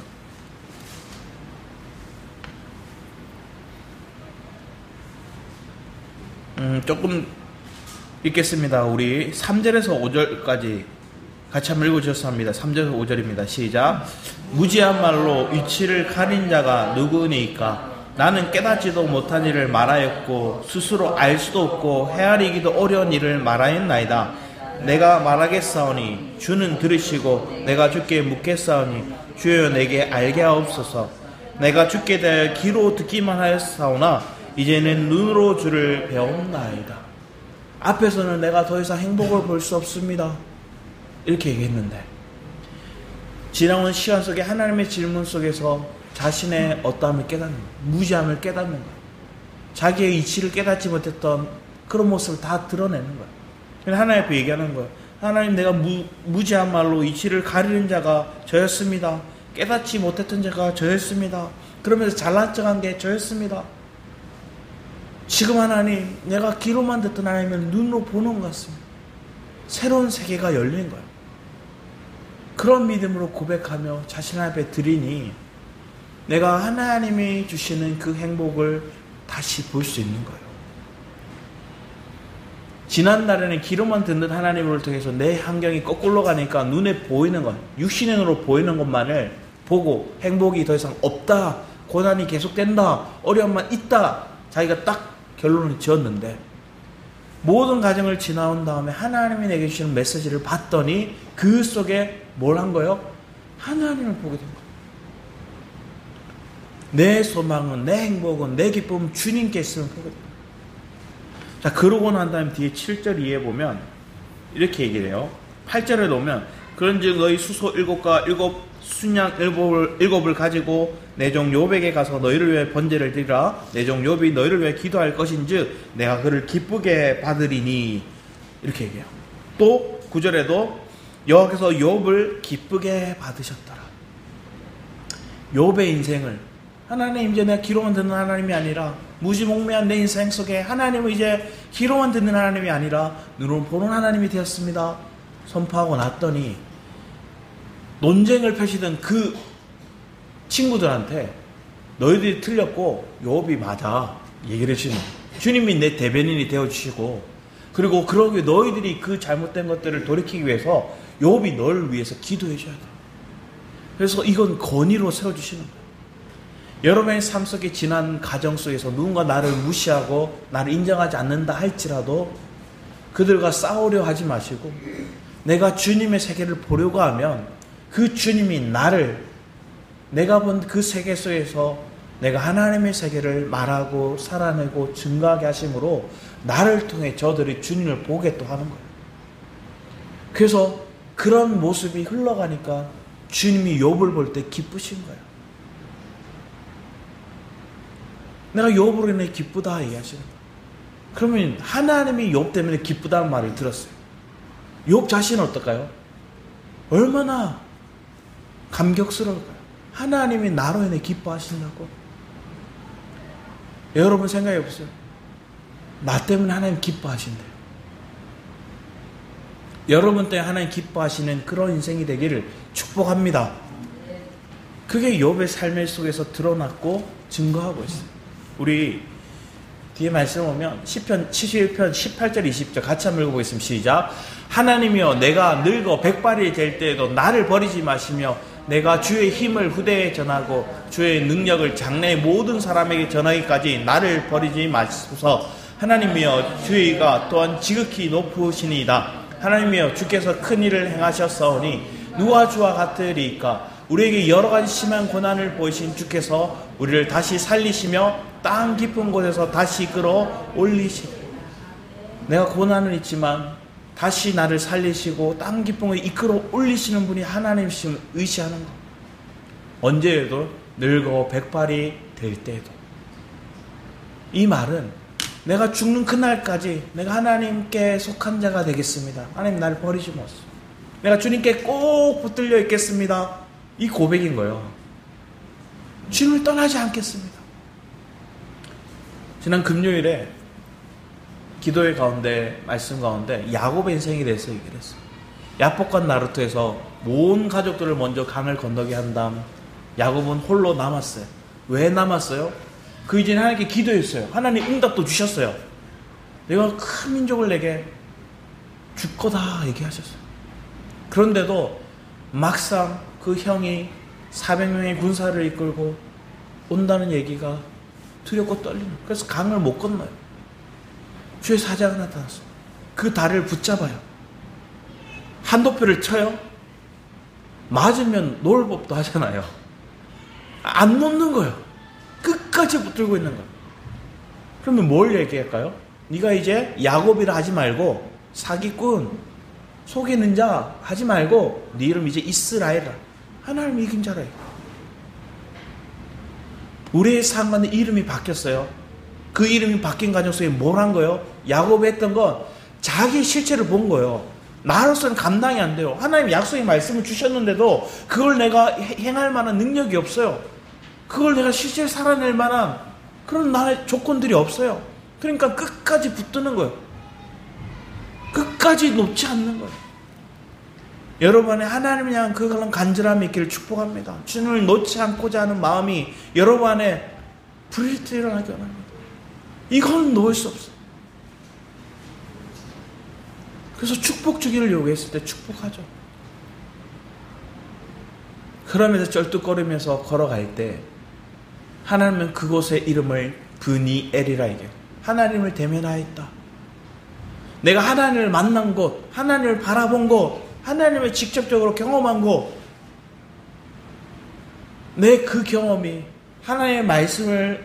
조금 읽겠습니다. 우리 3절에서 5절까지 같이 한번 읽어주셔서 합니다. 3절에서 5절입니다. 시작. 무지한 말로 위치를 가린 자가 누구니까? 나는 깨닫지도 못한 일을 말하였고 스스로 알 수도 없고 헤아리기도 어려운 일을 말하였나이다. 내가 말하겠사오니 주는 들으시고 내가 주께 묻겠사오니 주여 내게 알게 하옵소서. 내가 주께 대하여 귀로 듣기만 하였사오나 이제는 눈으로 주를 배웠나이다. 앞에서는 내가 더 이상 행복을 볼 수 없습니다, 이렇게 얘기했는데 지나온 시간 속에 하나님의 질문 속에서 자신의 어떠함을 깨닫는 거예요. 무지함을 깨닫는 거예요. 자기의 이치를 깨닫지 못했던 그런 모습을 다 드러내는 거예요. 그래서 하나님 앞에 얘기하는 거예요. 하나님, 내가 무지한 말로 이치를 가리는 자가 저였습니다. 깨닫지 못했던 자가 저였습니다. 그러면서 잘난 척한 게 저였습니다. 지금 하나님, 내가 귀로만 듣던 하나님을 눈으로 보는 것 같습니다. 새로운 세계가 열린 거예요. 그런 믿음으로 고백하며 자신 앞에 드리니 내가 하나님이 주시는 그 행복을 다시 볼 수 있는 거예요. 지난날에는 귀로만 듣는 하나님을 통해서 내 환경이 거꾸로 가니까 눈에 보이는 것, 육신의 눈으로 보이는 것만을 보고 행복이 더 이상 없다, 고난이 계속된다, 어려움만 있다, 자기가 딱 결론을 지었는데 모든 과정을 지나온 다음에 하나님이 내게 주시는 메시지를 봤더니 그 속에 뭘 한 거예요? 하나님을 보게 된 거예요. 내 소망은, 내 행복은, 내 기쁨은 주님께 있으면 보게 돼요. 자, 그러고 난 다음에 뒤에 7절 이해해 보면 이렇게 얘기를 해요. 8절에 보면 그런즉 너희 수소 7과 순양 7을 가지고 내 종 욥에게 가서 너희를 위해 번제를 드리라. 내 종 욥이 너희를 위해 기도할 것인즉 내가 그를 기쁘게 받으리니. 이렇게 얘기해요. 또 9절에도 여호와께서 욥을 기쁘게 받으셨더라. 욥의 인생을 하나님, 이제 내가 귀로만 듣는 하나님이 아니라 무지몽매한 내 인생 속에 하나님은 이제 귀로만 듣는 하나님이 아니라 눈으로 보는 하나님이 되었습니다 선포하고 났더니 논쟁을 펼치던 그 친구들한테 너희들이 틀렸고 욥이 맞아 얘기를 해주시는, 주님이 내 대변인이 되어주시고, 그리고 그러기 너희들이 그 잘못된 것들을 돌이키기 위해서 욥이 너를 위해서 기도해줘야 돼. 그래서 이건 권위로 세워주시는 거예요. 여러분의 삶 속에 지난 가정 속에서 누군가 나를 무시하고 나를 인정하지 않는다 할지라도 그들과 싸우려 하지 마시고 내가 주님의 세계를 보려고 하면 그 주님이 나를, 내가 본 그 세계 속에서 내가 하나님의 세계를 말하고 살아내고 증거하게 하심으로 나를 통해 저들이 주님을 보게 또 하는 거예요. 그래서 그런 모습이 흘러가니까 주님이 욥을 볼 때 기쁘신 거예요. 내가 욥으로 인해 기쁘다 얘기하시는 거예요. 그러면 하나님이 욥 때문에 기쁘다는 말을 들었어요. 욥 자신은 어떨까요? 얼마나 감격스러울까요? 하나님이 나로 인해 기뻐하신다고? 여러분 생각해 보세요. 나 때문에 하나님 기뻐하신대요. 여러분 때문에 하나님 기뻐하시는 그런 인생이 되기를 축복합니다. 그게 욥의 삶의 속에서 드러났고 증거하고 있어요. 우리 뒤에 말씀 보면 시편 71편 18절 20절 같이 한번 읽어보겠습니다. 시작. 하나님이여 내가 늙어 백발이 될 때에도 나를 버리지 마시며 내가 주의 힘을 후대에 전하고 주의 능력을 장래의 모든 사람에게 전하기까지 나를 버리지 마소서. 하나님이여 주의가 또한 지극히 높으시니이다. 하나님이여 주께서 큰 일을 행하셨사오니 누가 주와 같으리이까. 우리에게 여러 가지 심한 고난을 보이신 주께서 우리를 다시 살리시며 땅 깊은 곳에서 다시 끌어 올리시고, 내가 고난은 있지만 다시 나를 살리시고 땅 깊은 곳에 이끌어 올리시는 분이 하나님이심을 의시하는 것. 언제에도 늙어 백발이 될 때에도. 이 말은 내가 죽는 그날까지 내가 하나님께 속한 자가 되겠습니다. 하나님 나를 버리지 마소서. 내가 주님께 꼭 붙들려 있겠습니다. 이 고백인 거예요. 주님을 떠나지 않겠습니다. 지난 금요일에 기도회 가운데, 말씀 가운데 야곱의 인생에 대해서 얘기를 했어요. 야복과 나루토에서 온 가족들을 먼저 강을 건너게 한 다음 야곱은 홀로 남았어요. 왜 남았어요? 그 이전에 하나님께 기도했어요. 하나님 응답도 주셨어요. 내가 큰 민족을 내게 줄 거다 얘기하셨어요. 그런데도 막상 그 형이 400명의 군사를 이끌고 온다는 얘기가 두렵고 떨리는, 그래서 강을 못 건너요. 주의 사자가 나타났어요. 그 다리를 붙잡아요. 한도표를 쳐요. 맞으면 놓을 법도 하잖아요. 안 놓는 거예요. 끝까지 붙들고 있는 거예요. 그러면 뭘 얘기할까요? 네가 이제 야곱이라 하지 말고 사기꾼, 속이는 자 하지 말고 네 이름 이제 이스라엘이라. 하나님 이긴 자라. 우리의 상관의 이름이 바뀌었어요. 그 이름이 바뀐 과정 속에 뭘 한 거예요? 야곱이 했던 건 자기 실체를 본 거예요. 나로서는 감당이 안 돼요. 하나님 약속의 말씀을 주셨는데도 그걸 내가 행할 만한 능력이 없어요. 그걸 내가 실제로 살아낼 만한 그런 나의 조건들이 없어요. 그러니까 끝까지 붙드는 거예요. 끝까지 놓지 않는 거예요. 여러분의 하나님을 향한 그런 간절함이 있기를 축복합니다. 주님을 놓지 않고자 하는 마음이 여러분 안에 불일듯 일어나기 원합니다. 이건 놓을 수 없어요. 그래서 축복 주기를 요구했을 때 축복하죠. 그러면서 쩔뚝거리면서 걸어갈 때 하나님은 그곳의 이름을 브니엘이라 얘기해요. 하나님을 대면하였다. 내가 하나님을 만난 곳, 하나님을 바라본 곳, 하나님을 직접적으로 경험한 곳, 내 그 경험이 하나님의 말씀을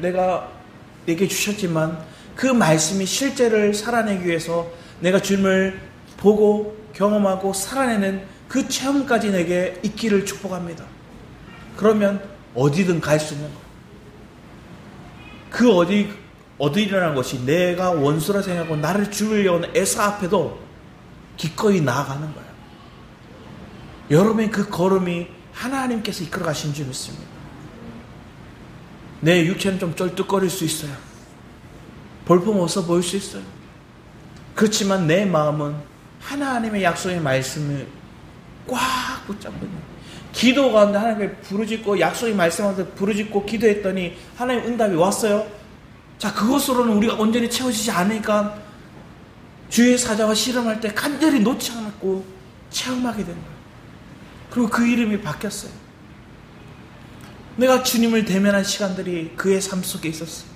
내게 주셨지만 그 말씀이 실제를 살아내기 위해서 내가 주님을 보고 경험하고 살아내는 그 체험까지 내게 있기를 축복합니다. 그러면 어디든 갈 수 있는 거예요. 그 어디라는 것이 내가 원수라 생각하고 나를 죽이려고 하는 에사 앞에도 기꺼이 나아가는 거예요. 여러분의 그 걸음이 하나님께서 이끌어 가신 줄 믿습니다. 내 육체는 좀 쩔뚝거릴 수 있어요. 볼품없어 보일 수 있어요. 그렇지만 내 마음은 하나님의 약속의 말씀을 꽉 붙잡고 있는 거예요. 기도 가운데 하나님께 부르짖고 약속의 말씀한테 부르짖고 기도했더니 하나님 응답이 왔어요. 자, 그것으로는 우리가 온전히 채워지지 않으니까 주의 사자와 씨름할 때 간절히 놓지 않고 체험하게 된 거예요. 그리고 그 이름이 바뀌었어요. 내가 주님을 대면한 시간들이 그의 삶 속에 있었어요.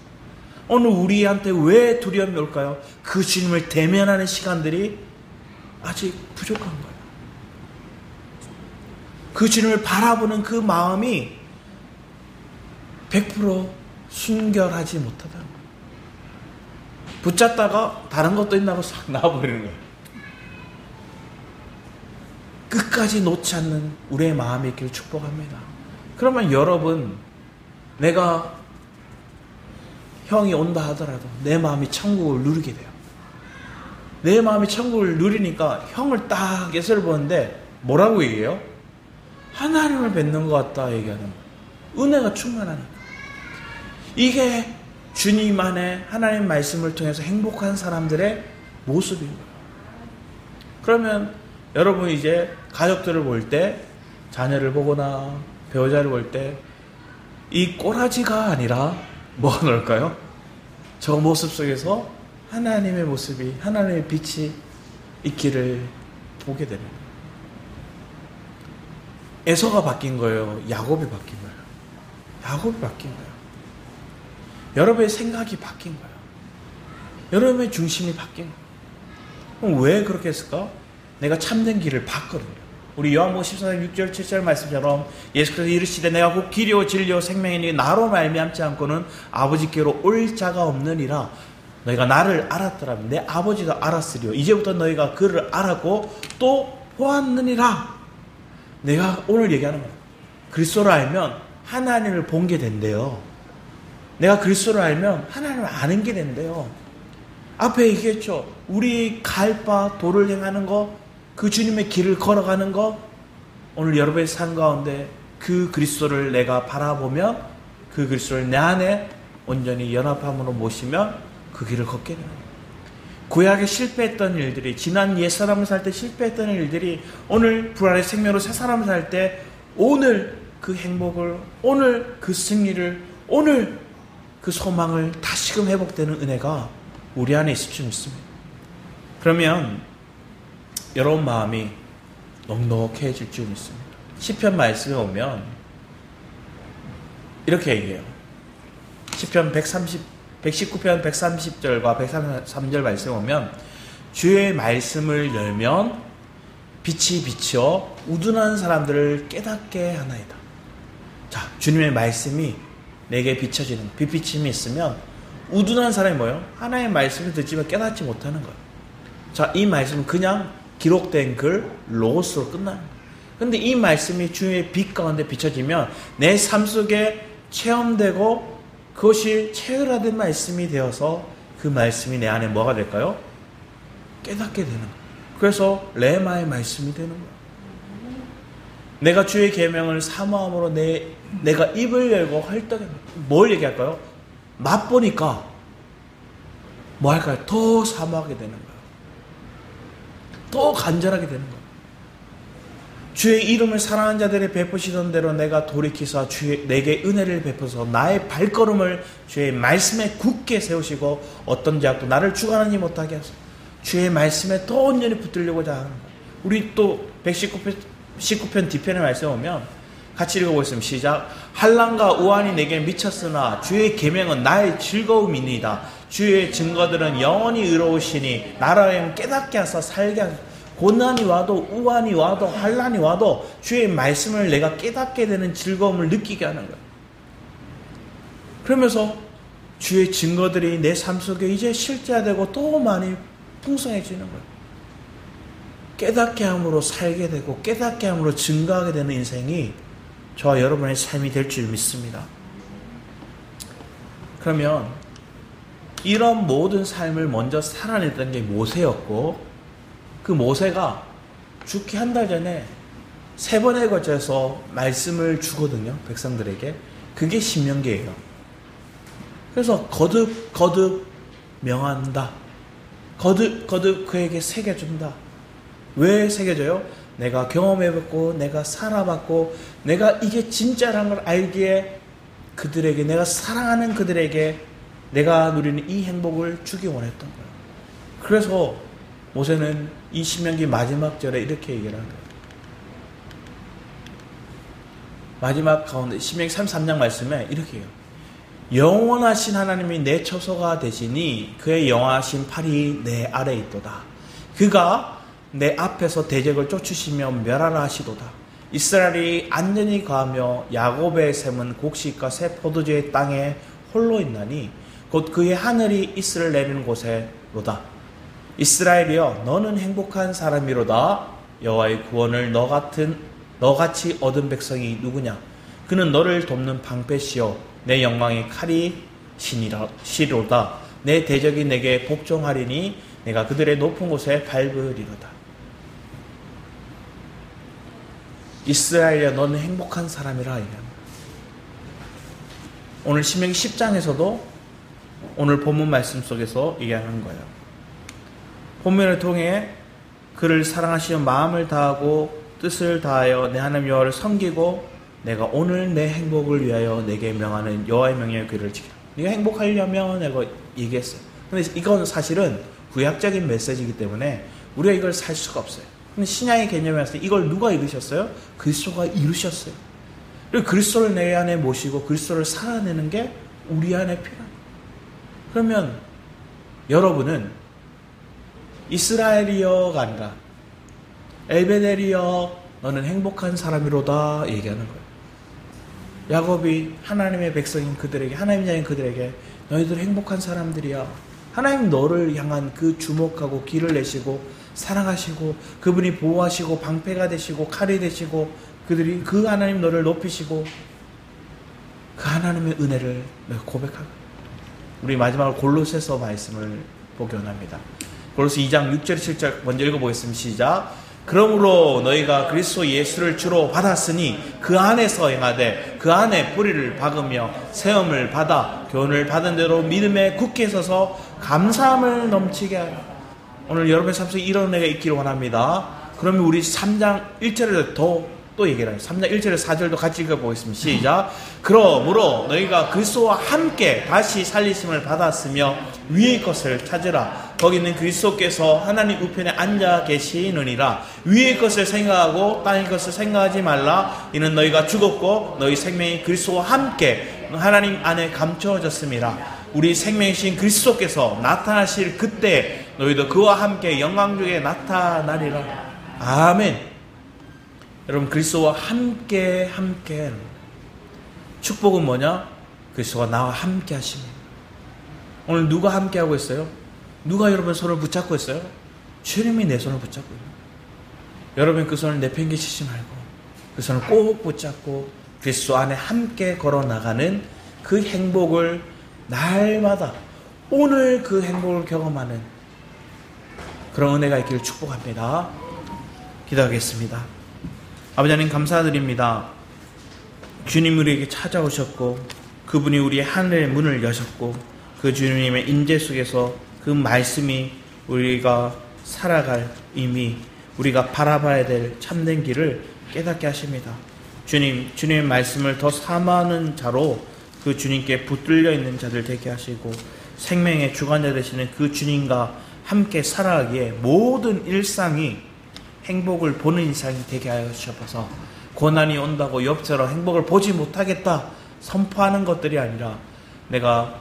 오늘 우리한테 왜 두려움이 올까요? 그 주님을 대면하는 시간들이 아직 부족한 거예요. 그 주님을 바라보는 그 마음이 100% 순결하지 못하다는 거예요. 붙잡다가 다른 것도 있나고 싹 나와버리는 거예요. 끝까지 놓지 않는 우리의 마음이 있기를 축복합니다. 그러면 여러분, 내가 형이 온다 하더라도 내 마음이 천국을 누리게 돼요. 내 마음이 천국을 누리니까 형을 딱 예서를 보는데 뭐라고 얘기해요? 하나님을 뵙는 것 같다 얘기하는 거예요. 은혜가 충만하니까. 이게 주님 안에 하나님 말씀을 통해서 행복한 사람들의 모습인 거예요. 그러면 여러분 이제 가족들을 볼 때, 자녀를 보거나 배우자를 볼 때 이 꼬라지가 아니라 뭐가 나올까요? 저 모습 속에서 하나님의 모습이, 하나님의 빛이 있기를 보게 되는 거예요. 에서가 바뀐 거예요? 야곱이 바뀐 거예요? 야곱이 바뀐 거예요. 여러분의 생각이 바뀐 거예요. 여러분의 중심이 바뀐 거예요. 그럼 왜 그렇게 했을까? 내가 참된 길을 봤거든요. 우리 요한복음 14장 6절 7절 말씀처럼 예수께서 이르시되 내가 곧 길이요 진리요 생명이니 나로 말미암지 않고는 아버지께로 올 자가 없느니라. 너희가 나를 알았더라면 내 아버지도 알았으리요. 이제부터 너희가 그를 알았고 또 보았느니라. 내가 오늘 얘기하는 거예요. 그리스도를 알면 하나님을 본 게 된대요. 내가 그리스도를 알면 하나님을 아는 게 된대요. 앞에 얘기했죠. 우리 갈 바 도를 행하는 거, 그 주님의 길을 걸어가는 거, 오늘 여러분의 삶 가운데 그 그리스도를 내가 바라보면 그 그리스도를 내 안에 온전히 연합함으로 모시면 그 길을 걷게 되는 거예요. 구약에 실패했던 일들이, 지난 옛사람을 살 때 실패했던 일들이 오늘 부활의 생명으로 새 사람을 살 때 오늘 그 행복을, 오늘 그 승리를, 오늘 그 소망을 다시금 회복되는 은혜가 우리 안에 있을 줄 믿습니다. 그러면 여러분 마음이 넉넉해질 줄 믿습니다. 시편 말씀에 오면 이렇게 얘기해요. 시편 119편 130절과 133절 말씀에 오면 주의 말씀을 열면 빛이 비쳐 우둔한 사람들을 깨닫게 하나이다. 자, 주님의 말씀이 내게 비춰지는 빛비침이 있으면 우둔한 사람이 뭐예요? 하나님의 말씀을 듣지만 깨닫지 못하는 거예요. 자, 이 말씀은 그냥 기록된 글 로고스로 끝나는 거예요. 근데 이 말씀이 주의 빛 가운데 비춰지면 내 삶 속에 체험되고 그것이 체혈화된 말씀이 되어서 그 말씀이 내 안에 뭐가 될까요? 깨닫게 되는 거예요. 그래서 레마의 말씀이 되는 거예요. 내가 주의 계명을 사모함으로 내가 입을 열고 헐떡해. 뭘 얘기할까요? 맛보니까 뭐 할까요? 더 사모하게 되는 거예요. 더 간절하게 되는 거예요. 주의 이름을 사랑하는 자들이 베푸시던 대로 내가 돌이키사 내게 은혜를 베푸서 나의 발걸음을 주의 말씀에 굳게 세우시고 어떤 자도 나를 주관하지 못하게 하소서. 주의 말씀에 더 온전히 붙들려고자 하는 거예요. 우리 또 119편 뒤편에 말씀 오면 같이 읽어보겠습니다. 시작. 환난과 우환이 내게 미쳤으나 주의 계명은 나의 즐거움이니이다. 주의 증거들은 영원히 의로우시니 나라 여행 깨닫게 하사 살게 하소서. 고난이 와도 우환이 와도 환난이 와도 주의 말씀을 내가 깨닫게 되는 즐거움을 느끼게 하는 거예요. 그러면서 주의 증거들이 내 삶 속에 이제 실제화되고 또 많이 풍성해지는 거예요. 깨닫게 함으로 살게 되고 깨닫게 함으로 증거하게 되는 인생이 저와 여러분의 삶이 될 줄 믿습니다. 그러면 이런 모든 삶을 먼저 살아냈던 게 모세였고, 그 모세가 죽기 한 달 전에 3번에 걸쳐서 말씀을 주거든요, 백성들에게. 그게 신명기예요. 그래서 거듭 명한다. 거듭 그에게 새겨준다. 왜 새겨져요? 내가 경험해봤고 내가 살아봤고 내가 이게 진짜라는 걸 알기에 그들에게, 내가 사랑하는 그들에게 내가 누리는 이 행복을 주기 원했던 거예요. 그래서 모세는 이 신명기 마지막 절에 이렇게 얘기를 하는 거예요. 마지막 가운데 신명기 33장 말씀에 이렇게 해요. 영원하신 하나님이 내 처소가 되시니 그의 영원하신 팔이 내 아래에 있도다. 그가 내 앞에서 대적을 쫓으시며 멸하라 하시도다. 이스라엘이 안전히 거하며 야곱의 샘은 곡식과 새 포도주의 땅에 홀로 있나니 곧 그의 하늘이 이슬을 내리는 곳에로다. 이스라엘이여 너는 행복한 사람이로다. 여호와의 구원을 너같이 얻은 백성이 누구냐? 그는 너를 돕는 방패시요 내 영광의 칼이 시로다. 내 대적이 내게 복종하리니 내가 그들의 높은 곳에 밟으리로다. 이스라엘이여 너는 행복한 사람이라 얘기합니다. 오늘 신명기 10장에서도 오늘 본문 말씀 속에서 얘기하는 거예요. 본문을 통해 그를 사랑하시며 마음을 다하고 뜻을 다하여 내 하나님 여호와를 섬기고 내가 오늘 내 행복을 위하여 내게 명하는 여호와의 명령의 귀를 지키라. 네가 행복하려면 내가 얘기했어요. 근데 이건 사실은 구약적인 메시지이기 때문에 우리가 이걸 살 수가 없어요. 근데 신약의 개념에 와서 이걸 누가 이루셨어요? 그리스도가 이루셨어요. 그리고 그리스도를 내 안에 모시고 그리스도를 살아내는 게 우리 안에 필요합니다. 그러면 여러분은 이스라엘이여가 아니라 엘베델이여 너는 행복한 사람이로다 얘기하는 거예요. 야곱이 하나님의 백성인 그들에게, 하나님의 자인 그들에게 너희들 행복한 사람들이야. 하나님 너를 향한 그 주목하고 길을 내시고 사랑하시고 그분이 보호하시고 방패가 되시고 칼이 되시고 그들이 그 하나님 너를 높이시고 그 하나님의 은혜를 고백하고. 우리 마지막으로 골로새서 말씀을 보기 원합니다. 골로새 2장 6절 7절 먼저 읽어보겠습니다. 시작. 그러므로 너희가 그리스도 예수를 주로 받았으니 그 안에서 행하되 그 안에 뿌리를 박으며 세움을 받아 교훈을 받은 대로 믿음에 굳게 서서 감사함을 넘치게 하라. 오늘 여러분의 삶 속에 이런 은혜가 있기를 원합니다. 그러면 우리 3장 1절을 또 얘기를 해요. 3장 1절에 4절도 같이 읽어보겠습니다. 시작. 그러므로 너희가 그리스도와 함께 다시 살리심을 받았으며 위의 것을 찾으라. 거기는 그리스도께서 하나님 우편에 앉아 계시느니라. 위의 것을 생각하고 땅의 것을 생각하지 말라. 이는 너희가 죽었고 너희 생명이 그리스도와 함께 하나님 안에 감춰졌습니다. 우리 생명이신 그리스도께서 나타나실 그때 너희도 그와 함께 영광 중에 나타나리라. 아멘. 여러분, 그리스도와 함께 축복은 뭐냐? 그리스도가 나와 함께 하십니다. 오늘 누가 함께 하고 있어요? 누가 여러분 손을 붙잡고 있어요? 주님이 내 손을 붙잡고 있어요. 여러분 그 손을 내팽개치지 말고 그 손을 꼭 붙잡고 그리스도 안에 함께 걸어나가는 그 행복을 날마다 오늘 그 행복을 경험하는 그런 은혜가 있기를 축복합니다. 기도하겠습니다. 아버지 하나님 감사드립니다. 주님 우리에게 찾아오셨고 그분이 우리의 하늘의 문을 여셨고 그 주님의 인재 속에서 그 말씀이 우리가 살아갈 이미 우리가 바라봐야 될 참된 길을 깨닫게 하십니다. 주님의 말씀을 더 사모하는 자로 그 주님께 붙들려 있는 자들 되게 하시고, 생명의 주관자 되시는 그 주님과 함께 살아가기에 모든 일상이 행복을 보는 일상이 되게 하여 주셔서, 고난이 온다고 옆처럼 행복을 보지 못하겠다 선포하는 것들이 아니라, 내가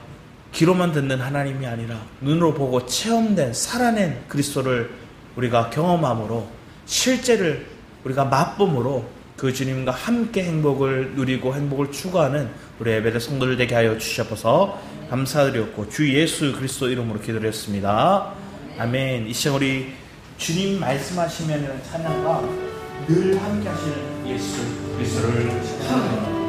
귀로만 듣는 하나님이 아니라 눈으로 보고 체험된 살아낸 그리스도를 우리가 경험함으로, 실제를 우리가 맛봄으로 그 주님과 함께 행복을 누리고 행복을 추구하는 우리 예배대 성도들 되게 하여 주셔서 감사드렸고, 주 예수 그리스도 이름으로 기도드렸습니다. 아멘. 이 시간 우리 주님 말씀하시면 찬양과 늘 함께 하시는 예수 그리스도를 찬양합니다.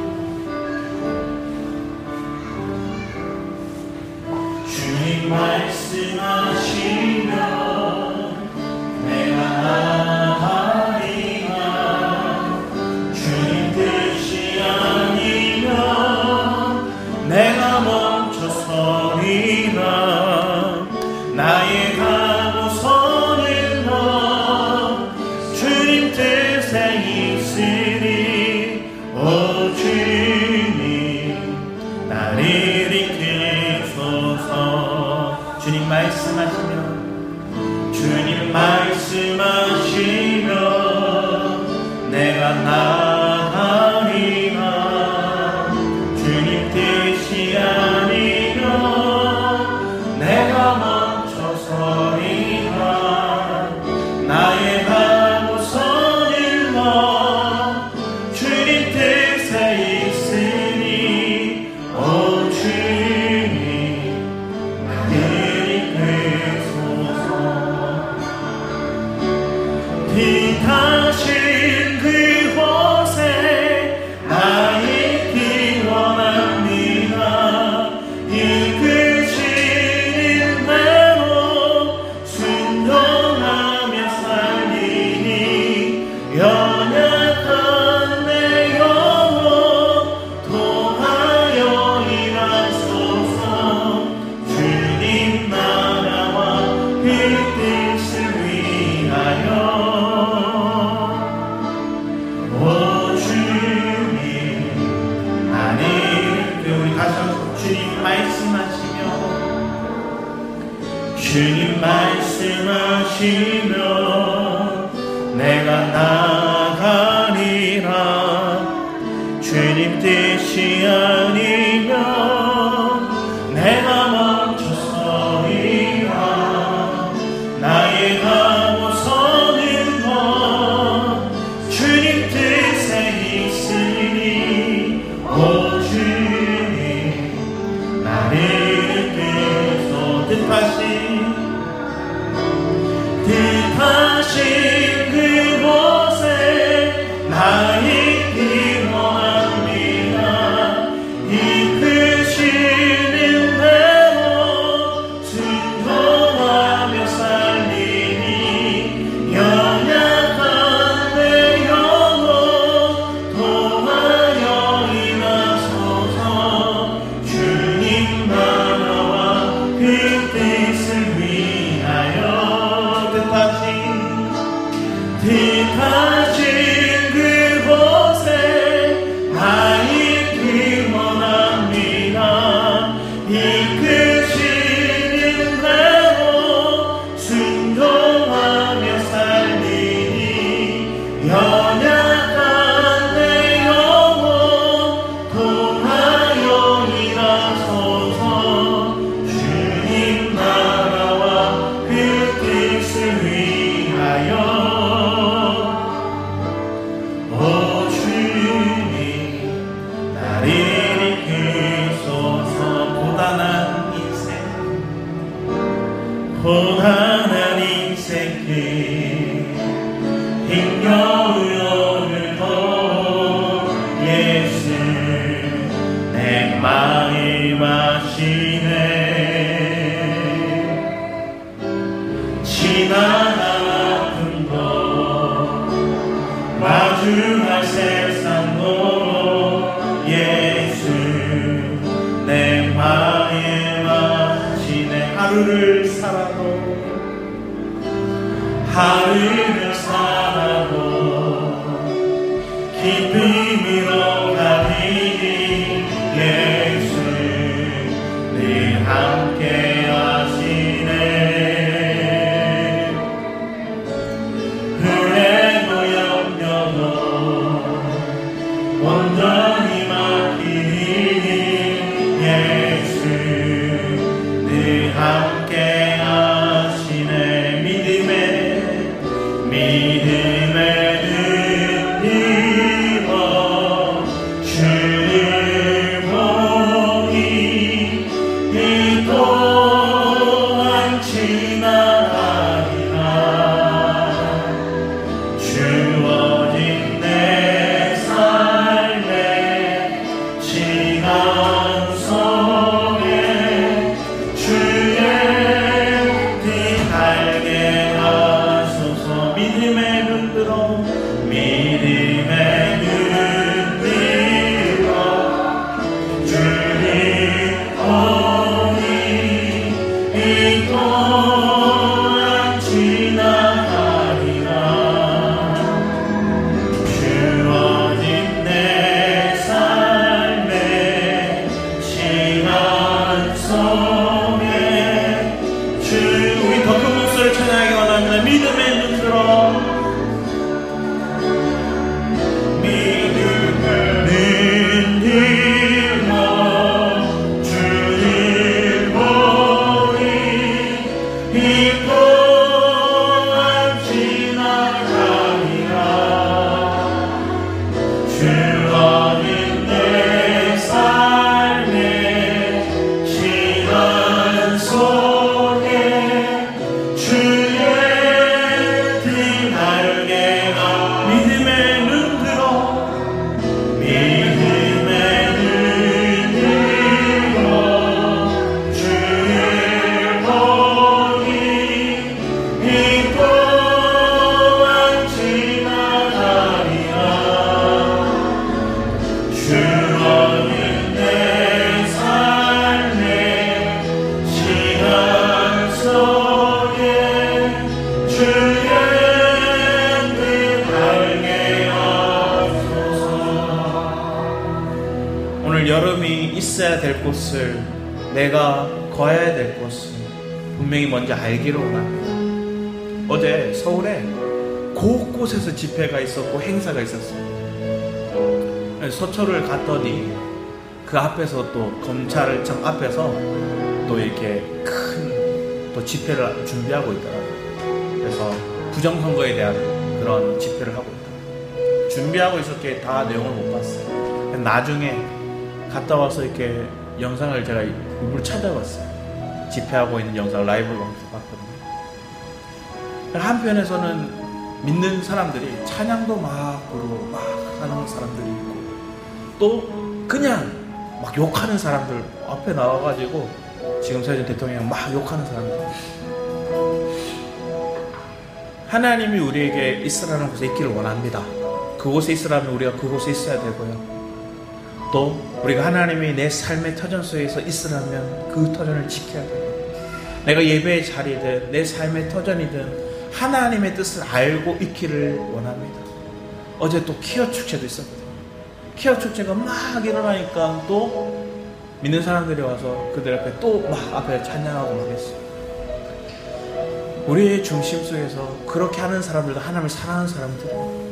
주님 말씀하시면 내가 나가리라. 주님 뜻이 아니면 내가 멈춰서리라. 나의 가고서는 너 주님 뜻에 있으리. 오 주님 나를 이끌소서. 주님 말씀하시면, 주님 말씀하시면 내가 나가리라. 주님 뜻이 아니면 내가 멈춰서리라. 나의 가고서는 뭐 주님 뜻에 있으니. 오 주님 나를 이끌소서. 빛하신 그곳에 나 있기 원합니다. 이끄시는 대로 순종하며 살리니. 연약한 내 영혼 통하여 일하소서. 주님 나라와 그 뜻을 위하여. 오 주님 나를 우리 다시 한번 주님 말씀하시며, 주님 말씀하시면 내가 나가리라. 주님 뜻이 아니면 내가 멈춰서리라. 나의 가고서는 뭐 주님 뜻에 있으니. 오 주님 나를 이끌소. 뜻하신 그곳에 나 있기 원합니다. 이끄시는 대로 순종하며 살리니. 연약한 내 영혼 통하여 임하소서. 주님 나라와 그 뜻을 위하여. 뜻하신 그곳에 나 있기 원합니다. 이끄시는 대로 순종하며 살리니. 연약한 내 영혼 통하여 일하소서. 주님 나라와 그 뜻을 위하여. 오 주님 나를 이끌소서. 고단한 인생 길 힘겨운 오늘도 예수 내 마음 아시네. 지난 아픔도 마주할 세상도 예수 내 마음 아시네. 하루를 살아도 기쁨으로 가리니 예수 늘 함께 하시네. 후회도 염려도 온전히 맡기니 예수 늘 함께 하시네. 믿음의 눈 힘어 주를 보니 이 또한 지나가리라. 주어진 내 삶의 시간 속에 주의 뜻 알게 하소서. 믿음의 눈 들어 주를 보니 이 또한 지나가리라. 주어진 내 삶의 시간 속에 우리 더 큰 목소리를 찬양하기 원합니다. 믿음의 눈 들어 오늘 여름이 있어야 될 곳을, 내가 거해야 될 곳을 분명히 먼저 알기를 원합니다. 어제 서울에 곳곳에서 집회가 있었고 행사가 있었어요. 서초를 갔더니 그 앞에서 또 검찰청 앞에서 또 이렇게 큰 또 집회를 준비하고 있더라고요. 그래서 부정선거에 대한 그런 집회를 하고 있다. 준비하고 있었기에 다 내용을 못 봤어요. 나중에 갔다 와서 이렇게 영상을 제가 일부러 찾아봤어요. 집회하고 있는 영상을 라이브로 봤거든요. 한편에서는 믿는 사람들이 찬양도 막 부르고 막 하는 사람들이 있고, 또 그냥 막 욕하는 사람들 앞에 나와가지고 지금 세준 대통령 막 욕하는 사람들. 하나님이 우리에게 있으라는 곳에 있기를 원합니다. 그곳에 있으라면 우리가 그곳에 있어야 되고요. 또 우리가 하나님이 내 삶의 터전 속에서 있으라면 그 터전을 지켜야 돼요. 내가 예배의 자리든 내 삶의 터전이든 하나님의 뜻을 알고 있기를 원합니다. 어제 또 키어 축제도 있었거든요. 키어 축제가 막 일어나니까 또 믿는 사람들이 와서 그들 앞에 또 막 앞에 찬양하고 막 했어요. 우리의 중심 속에서 그렇게 하는 사람들도 하나님을 사랑하는 사람들이에요.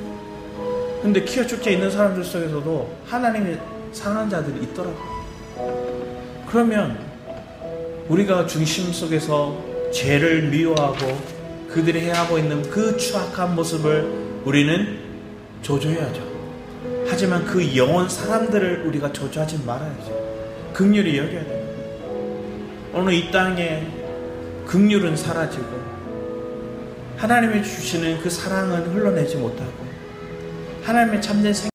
근데 키어 축제에 있는 사람들 속에서도 하나님의 사랑하는 자들이 있더라고요. 그러면 우리가 중심 속에서 죄를 미워하고 그들이 해하고 있는 그 추악한 모습을 우리는 조조해야죠. 하지만 그 영혼 사람들을 우리가 조조하지 말아야죠. 긍휼히 여겨야 됩니다. 오늘 이 땅에 긍휼은 사라지고 하나님이 주시는 그 사랑은 흘러내지 못하고 하나님의 참된